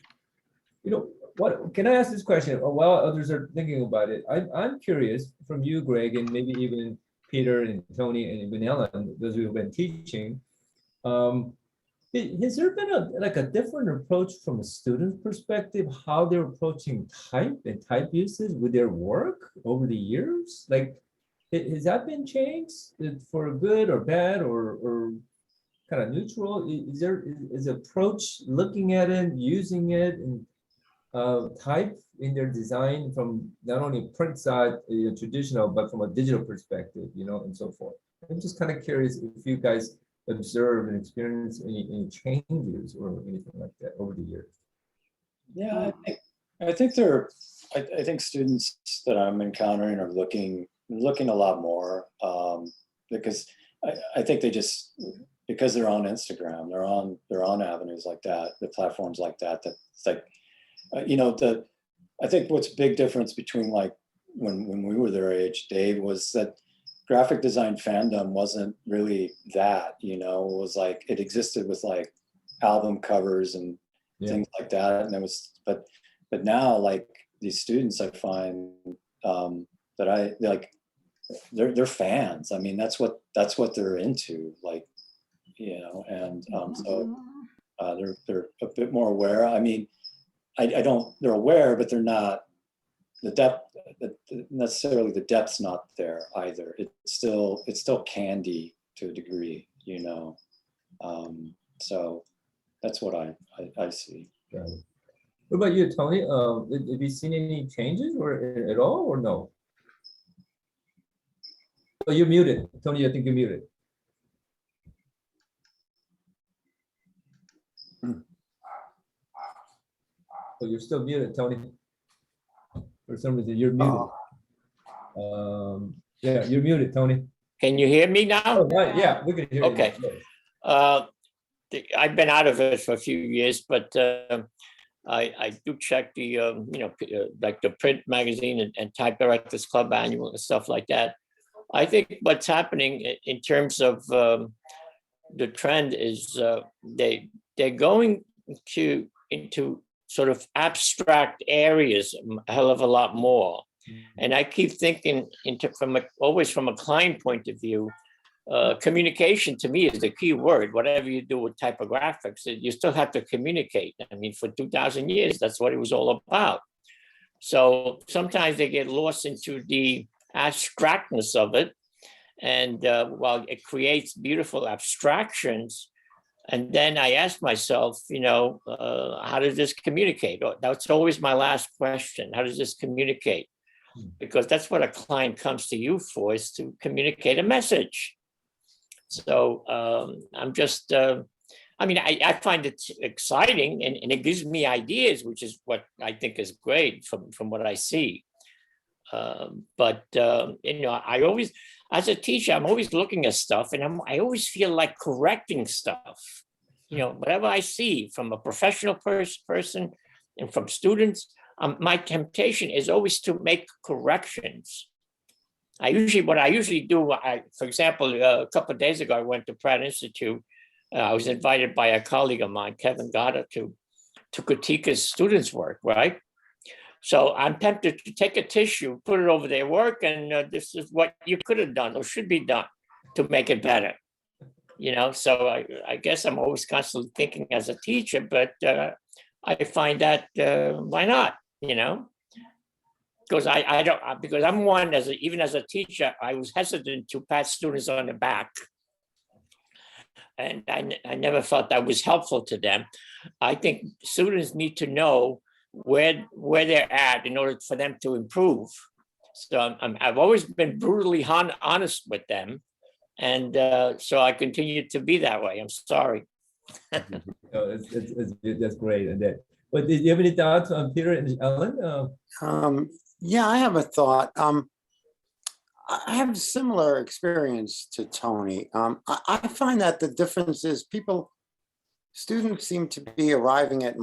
What can I ask this question while others are thinking about it? I'm curious from you, Greg, and maybe even Peter and Tony and even Ellen, those who have been teaching. Has there been a different approach from a student perspective, how they're approaching type and type usage with their work over the years? Like, Has that been changed for good or bad or kind of neutral? Is there is approach looking at it, using it, and type in their design from not only print side, traditional, but from a digital perspective, and so forth. I'm just kind of curious if you guys observe and experience any changes or anything like that over the years. Yeah, I think students that I'm encountering are looking a lot more, because I think they just, because they're on Instagram, they're on avenues like that, the platforms like that, that's like, I think what's a big difference between like when we were their age, Dave, was that graphic design fandom wasn't really that, it was like, it existed with like album covers and things like that. And it was, but now like these students I find that they're fans. I mean, that's what they're into, like, and so they're a bit more aware. I mean, I don't, they're aware, but they're not, the depth, necessarily the depth's not there either. It's still candy to a degree, so that's what I see. Got it. What about you, Tony? Have you seen any changes or at all or no? Oh, you're muted. Tony, I think you're muted. Oh, you're still muted, Tony. For some reason, you're muted. Yeah, you're muted, Tony. Can you hear me now? Oh, right, yeah, we can hear you. Okay. now. I've been out of it for a few years, but I do check the, like the print magazine and Typewriters Club annual and stuff like that. I think what's happening in terms of the trend is they're going into sort of abstract areas a hell of a lot more. And I keep thinking always from a client point of view, communication to me is the key word. Whatever you do with typographics, you still have to communicate. I mean, for 2,000 years, that's what it was all about. So sometimes they get lost into the abstractness of it. And while it creates beautiful abstractions, and then I ask myself, how does this communicate? That's always my last question. How does this communicate? Because that's what a client comes to you for, is to communicate a message. So I'm just, I find it exciting and it gives me ideas, which is what I think is great from what I see. But I always, as a teacher, I'm always looking at stuff and I always feel like correcting stuff. Whatever I see from a professional person and from students, my temptation is always to make corrections. What I usually do, for example, a couple of days ago, I went to Pratt Institute. I was invited by a colleague of mine, Kevin Goddard, to critique his students' work, right? So I'm tempted to take a tissue, put it over their work, and this is what you could have done or should be done to make it better. So I guess I'm always constantly thinking as a teacher, but I find that why not? Because because I'm one, even as a teacher, I was hesitant to pat students on the back. And I never felt that was helpful to them. I think students need to know where they're at in order for them to improve. So I've always been brutally honest with them. And so I continue to be that way. I'm sorry. That's great. But did you have any thoughts on Peter and Ellen? Yeah, I have a thought. I have a similar experience to Tony. I find that the difference is students seem to be arriving at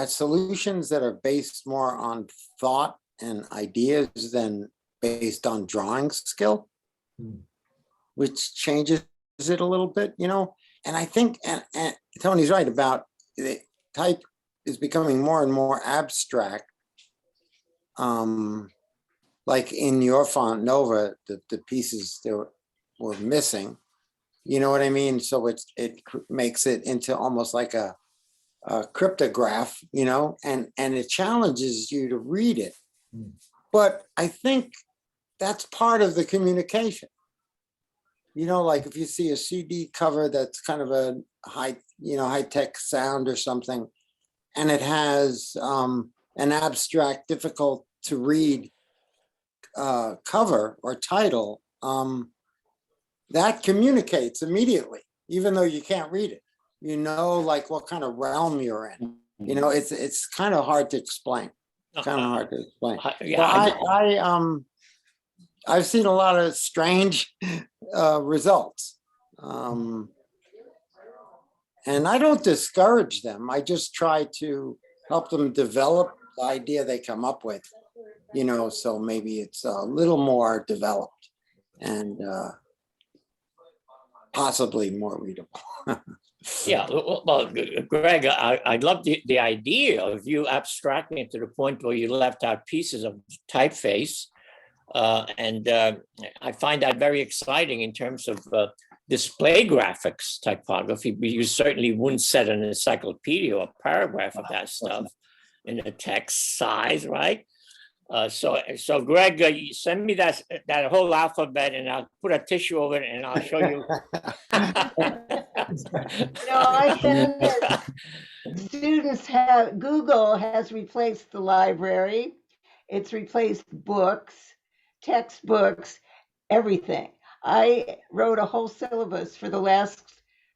solutions that are based more on thought and ideas than based on drawing skill, which changes it a little bit, And I think, and Tony's right about the type is becoming more and more abstract. Like in your font Nova, the pieces that were missing, you know what I mean? So it makes it into almost like a cryptograph, and it challenges you to read it. But I think that's part of the communication. You know, like if you see a CD cover that's kind of a high-tech sound or something, and it has an abstract, difficult to read cover or title, that communicates immediately, even though you can't read it. You know, like what kind of realm you're in. You know, it's kind of hard to explain. Kind of hard to explain. So I've seen a lot of strange results. And I don't discourage them. I just try to help them develop the idea they come up with, you know, so maybe it's a little more developed and possibly more readable. Yeah, well, Greg, I love the idea of you abstracting it to the point where you left out pieces of typeface. And I find that very exciting in terms of display graphics typography. You certainly wouldn't set an encyclopedia or paragraph of that stuff in a text size, right? So Greg, you send me that whole alphabet, and I'll put a tissue over it, and I'll show you. I found that students have, Google has replaced the library. It's replaced books, textbooks, everything. I wrote a whole syllabus for the last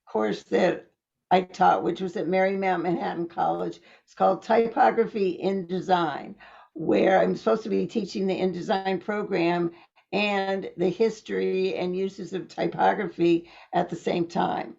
course that I taught, which was at Marymount Manhattan College. It's called Typography in Design, where I'm supposed to be teaching the InDesign program and the history and uses of typography at the same time.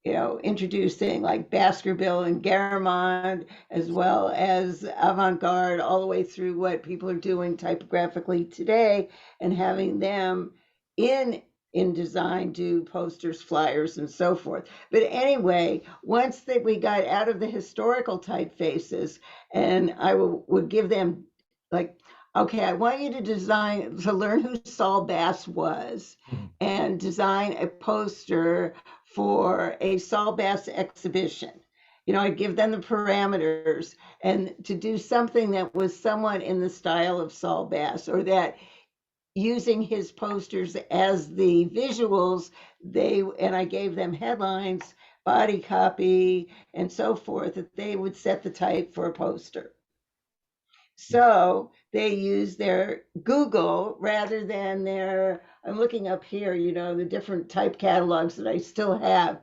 You know, introducing like Baskerville and Garamond, as well as avant-garde, all the way through what people are doing typographically today, and having them in InDesign do posters, flyers, and so forth. But anyway, once that we got out of the historical typefaces, and I would give them like, okay, I want you to learn who Saul Bass was and design a poster for a Saul Bass exhibition. You know, I'd give them the parameters and to do something that was somewhat in the style of Saul Bass, or that using his posters as the visuals, and I gave them headlines, body copy, and so forth, that they would set the type for a poster. So they use their Google rather than their, I'm looking up here, you know, the different type catalogs that I still have.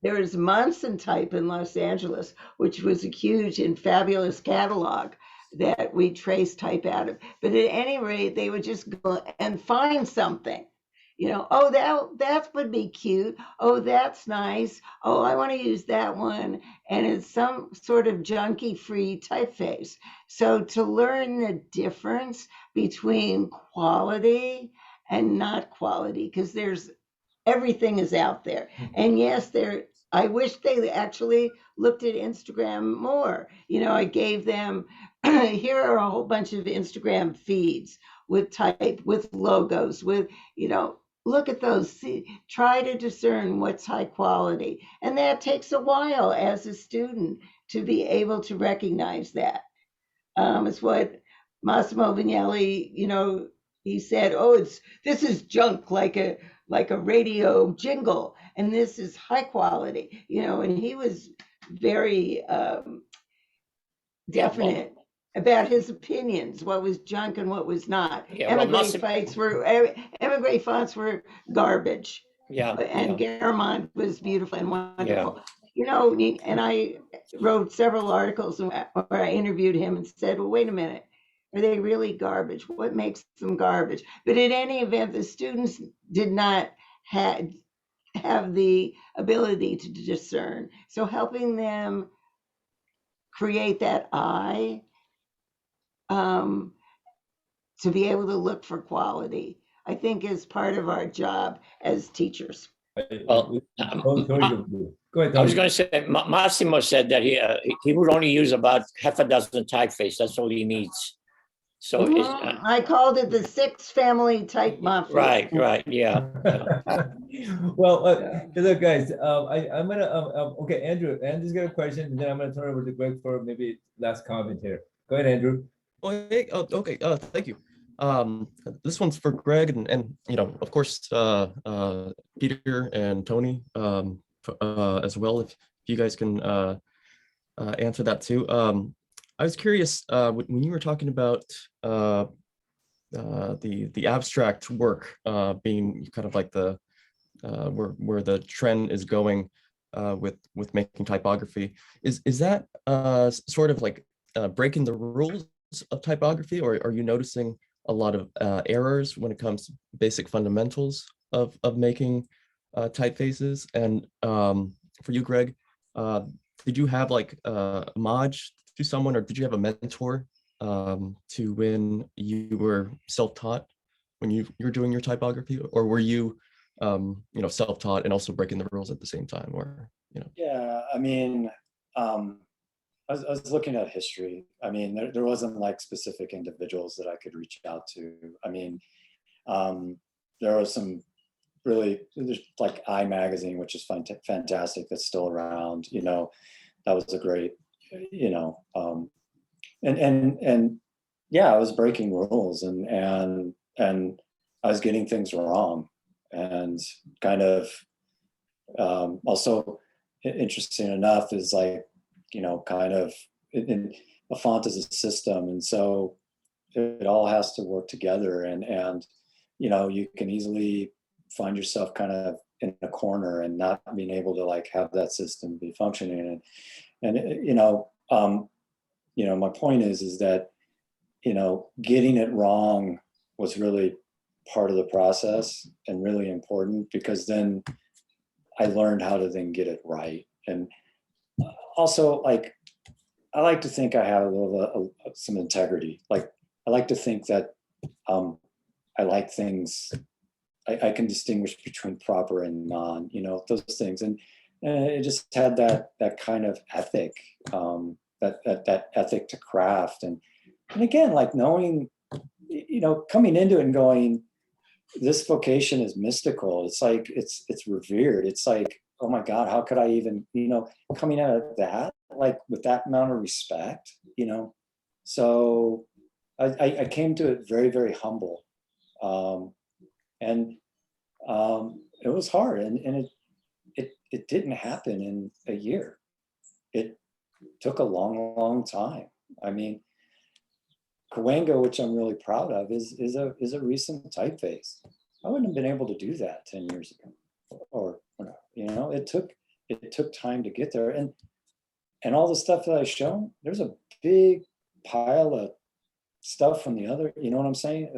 There is Monson Type in Los Angeles, which was a huge and fabulous catalog that we trace type out of. But at any rate, they would just go and find something. You know, oh, that would be cute. Oh, that's nice. Oh, I want to use that one. And it's some sort of junky-free typeface. So to learn the difference between quality and not quality, because everything is out there. And yes, I wish they actually looked at Instagram more. You know, I gave them, here are a whole bunch of Instagram feeds with type, with logos, with, you know, look at those, see, try to discern what's high quality. And that takes a while as a student to be able to recognize that. It's what Massimo Vignelli, you know, he said, oh, this is junk, like a radio jingle, and this is high quality, you know, and he was very definite about his opinions, what was junk and what was not. Emigre fonts were garbage. Yeah. And Garamond was beautiful and wonderful. Yeah. You know, and I wrote several articles where I interviewed him and said, well, wait a minute, are they really garbage? What makes them garbage? But in any event, the students did not have the ability to discern. So helping them create that eye, to be able to look for quality, I think is part of our job as teachers. Well, go ahead. I was going to say, Massimo said that he would only use about half a dozen typeface. That's all he needs. So I called it the 6 family type mafia. Right, yeah. Well, look, guys, I'm gonna okay, Andrew's got a question, and then I'm gonna turn it over to Greg for maybe last comment here. Go ahead, Andrew. Okay. Thank you. This one's for Greg and you know, of course, Peter and Tony as well, if you guys can answer that too. I was curious when you were talking about the abstract work being kind of like the where the trend is going with making typography. Is that sort of like breaking the rules of typography, or are you noticing a lot of errors when it comes to basic fundamentals of making typefaces? And for you, Greg, did you have like a homage to someone, or did you have a mentor to when you were self-taught when you're doing your typography, or were you you know, self-taught and also breaking the rules at the same time, or you know? Yeah, I mean, I was looking at history. I mean, there wasn't like specific individuals that I could reach out to. I mean, there was some really, there's like I Magazine, which is fantastic. That's still around. You know, that was a great, you know, and yeah, I was breaking rules and I was getting things wrong, and kind of also interesting enough is like, you know, kind of in a font is a system, and so it all has to work together, and you know, you can easily find yourself kind of in a corner and not being able to like have that system be functioning, and you know, my point is that, you know, getting it wrong was really part of the process and really important, because then I learned how to then get it right. And also, like, I like to think I have a little some integrity. Like, I like to think that I like things. I can distinguish between proper and non. You know, those things, and it just had that kind of ethic, that ethic to craft, and again, like knowing, you know, coming into it and going, this vocation is mystical. It's like it's revered. It's like, oh my God, how could I even, you know, coming out of that, like with that amount of respect, you know. So I came to it very, very humble. And it was hard, and it didn't happen in a year. It took a long, long time. I mean, Cahuenga, which I'm really proud of, is a recent typeface. I wouldn't have been able to do that 10 years ago, or you know, it took time to get there, and all the stuff that I've shown, there's a big pile of stuff from the other, you know what I'm saying,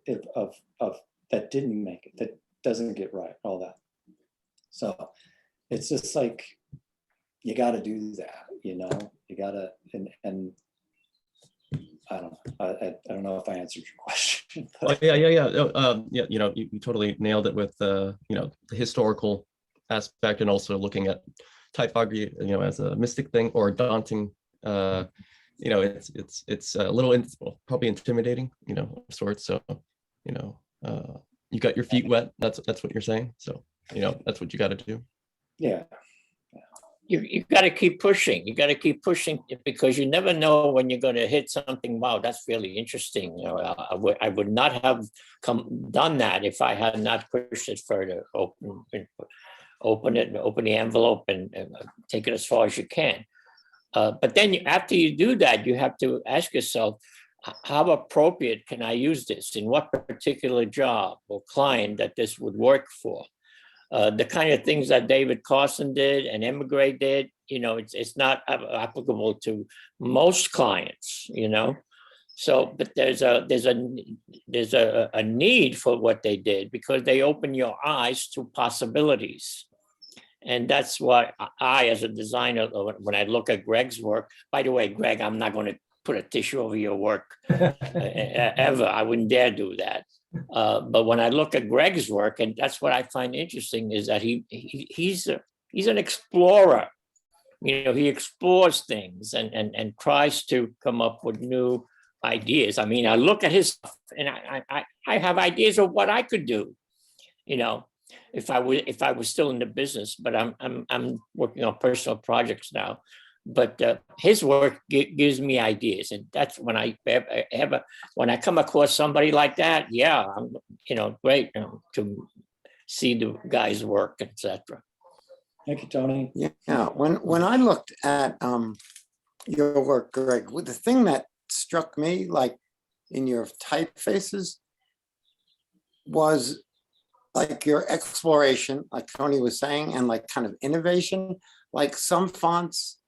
that of that didn't make it, that doesn't get right, all that. So it's just like, you got to do that, you know, you got to, and I don't know. I don't know if I answered your question. Oh, yeah. Yeah. You know, you totally nailed it with you know, the historical aspect, and also looking at typography, you know, as a mystic thing or a daunting. You know, it's a little probably intimidating, you know, of sorts. So, you know, you got your feet wet. That's what you're saying. So, you know, that's what you got to do. Yeah. You got to keep pushing. You got to keep pushing, because you never know when you're going to hit something. Wow, that's really interesting. You know, I would not have done that if I had not pushed it further. Open the envelope, and take it as far as you can. But then after you do that, you have to ask yourself, how appropriate can I use this? In what particular job or client that this would work for? The kind of things that David Carson did and Emigre did, you know, it's not applicable to most clients, you know. So, but there's a need for what they did, because they open your eyes to possibilities. And that's what I, as a designer, when I look at Greg's work, by the way, Greg, I'm not going to put a tissue over your work ever. I wouldn't dare do that. But when I look at Greg's work, and that's what I find interesting, is that he's an explorer. You know, he explores things and tries to come up with new ideas. I mean, I look at his stuff, and I have ideas of what I could do, you know, if I was still in the business. But I'm working on personal projects now. but his work gives me ideas, and that's when when I come across somebody like that, yeah, I'm, great to see the guy's work, etc. Thank you, Tony. Yeah, when I looked at your work, Greg, the thing that struck me, like in your typefaces, was like your exploration, like Tony was saying, and like kind of innovation. Like some fonts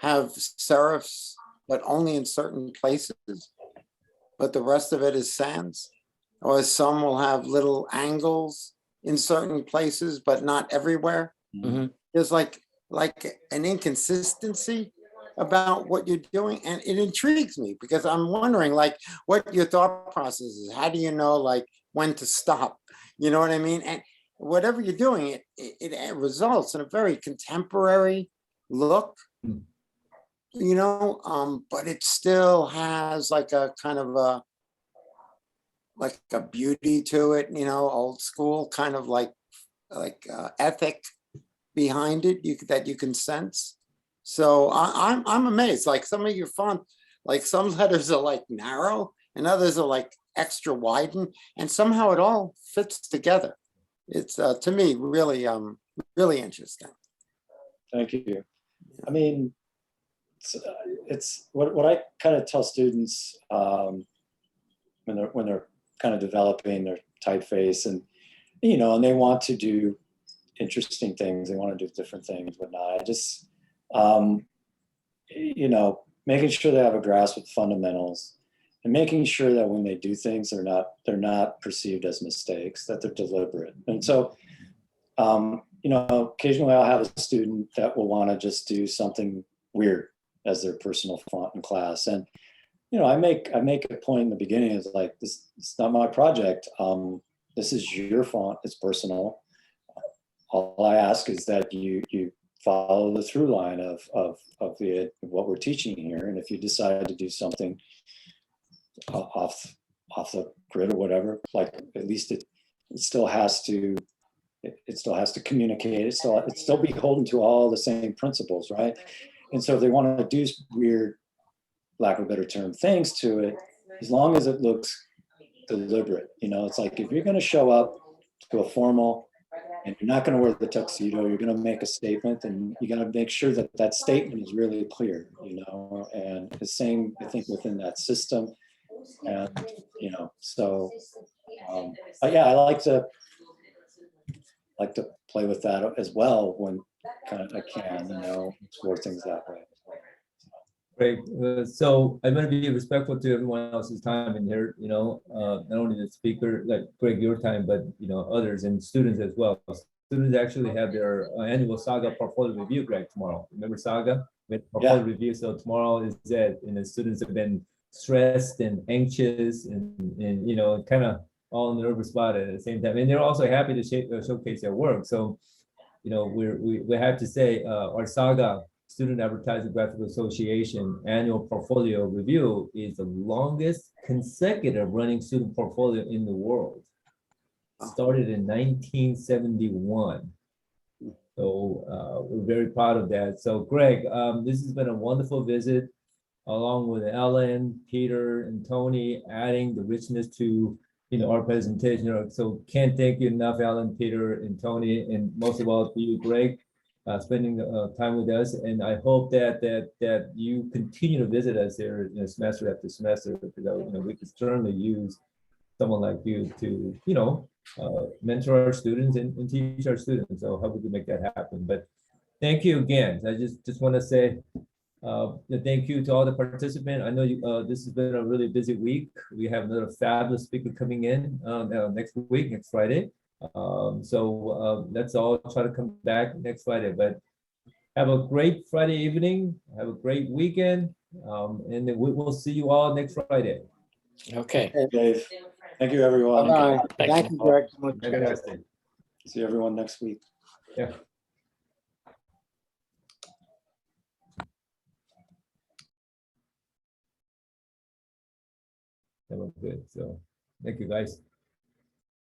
have serifs, but only in certain places, but the rest of it is sans. Or some will have little angles in certain places, but not everywhere. Mhm. There's like an inconsistency about what you're doing, and it intrigues me because I'm wondering like what your thought process is. How do you know like when to stop? You know what I mean? And whatever you're doing, it results in a very contemporary look, but it still has like a kind of a beauty to it, old school kind of like ethic behind it that you can sense. So I'm amazed. Like some of your font, like some letters are like narrow and others are like extra widened, and somehow it all fits together. It's to me really really interesting. Thank you. I mean, it's what I kind of tell students when they're kind of developing their typeface, and and they want to do interesting things, they want to do different things, whatnot. I just making sure they have a grasp of fundamentals, and making sure that when they do things, they're not perceived as mistakes, that they're deliberate. And so occasionally I'll have a student that will want to just do something weird as their personal font in class, and I make a point in the beginning, is like, this it's not my project. This is your font, it's personal. All I ask is that you follow the through line of what we're teaching here, and if you decide to do something off the grid or whatever, like at least it still has to communicate. It's still beholden to all the same principles, right? And so if they want to do weird, lack of a better term, things to it, as long as it looks deliberate, it's like if you're going to show up to a formal and you're not going to wear the tuxedo, you're going to make a statement, and you got to make sure that that statement is really clear, and the same, I think, within that system. And, so, yeah, I like to play with that as well when kind of I can, explore things that way. Great. So I'm going to be respectful to everyone else's time in here, not only the speaker, like Greg, your time, but, others and students as well. Students actually have their annual Saga portfolio review, Greg, tomorrow. Remember Saga? With portfolio review. So tomorrow is that, and the students have been stressed and anxious and kind of all in the nervous spot at the same time. And they're also happy to showcase their work. So, we have to say our Saga Student Advertising Graphic Association annual portfolio review is the longest consecutive running student portfolio in the world. Started in 1971. So we're very proud of that. So Greg, this has been a wonderful visit, along with Ellen, Peter, and Tony, adding the richness to our presentation. So can't thank you enough, Ellen, Peter, and Tony, and most of all to you, Greg, spending time with us. And I hope that you continue to visit us here, semester after semester, because we could certainly use someone like you to mentor our students and teach our students. So how we can make that happen. But thank you again. I just want to say thank you to all the participants. I know this has been a really busy week. We have another fabulous speaker coming in next Friday. So let's all try to come back next Friday. But have a great Friday evening. Have a great weekend. And then we'll see you all next Friday. Okay. Dave, thank you, everyone. Bye-bye. Thank Thank you, Greg. Fantastic. See everyone next week. Yeah. That was good. So thank you, guys.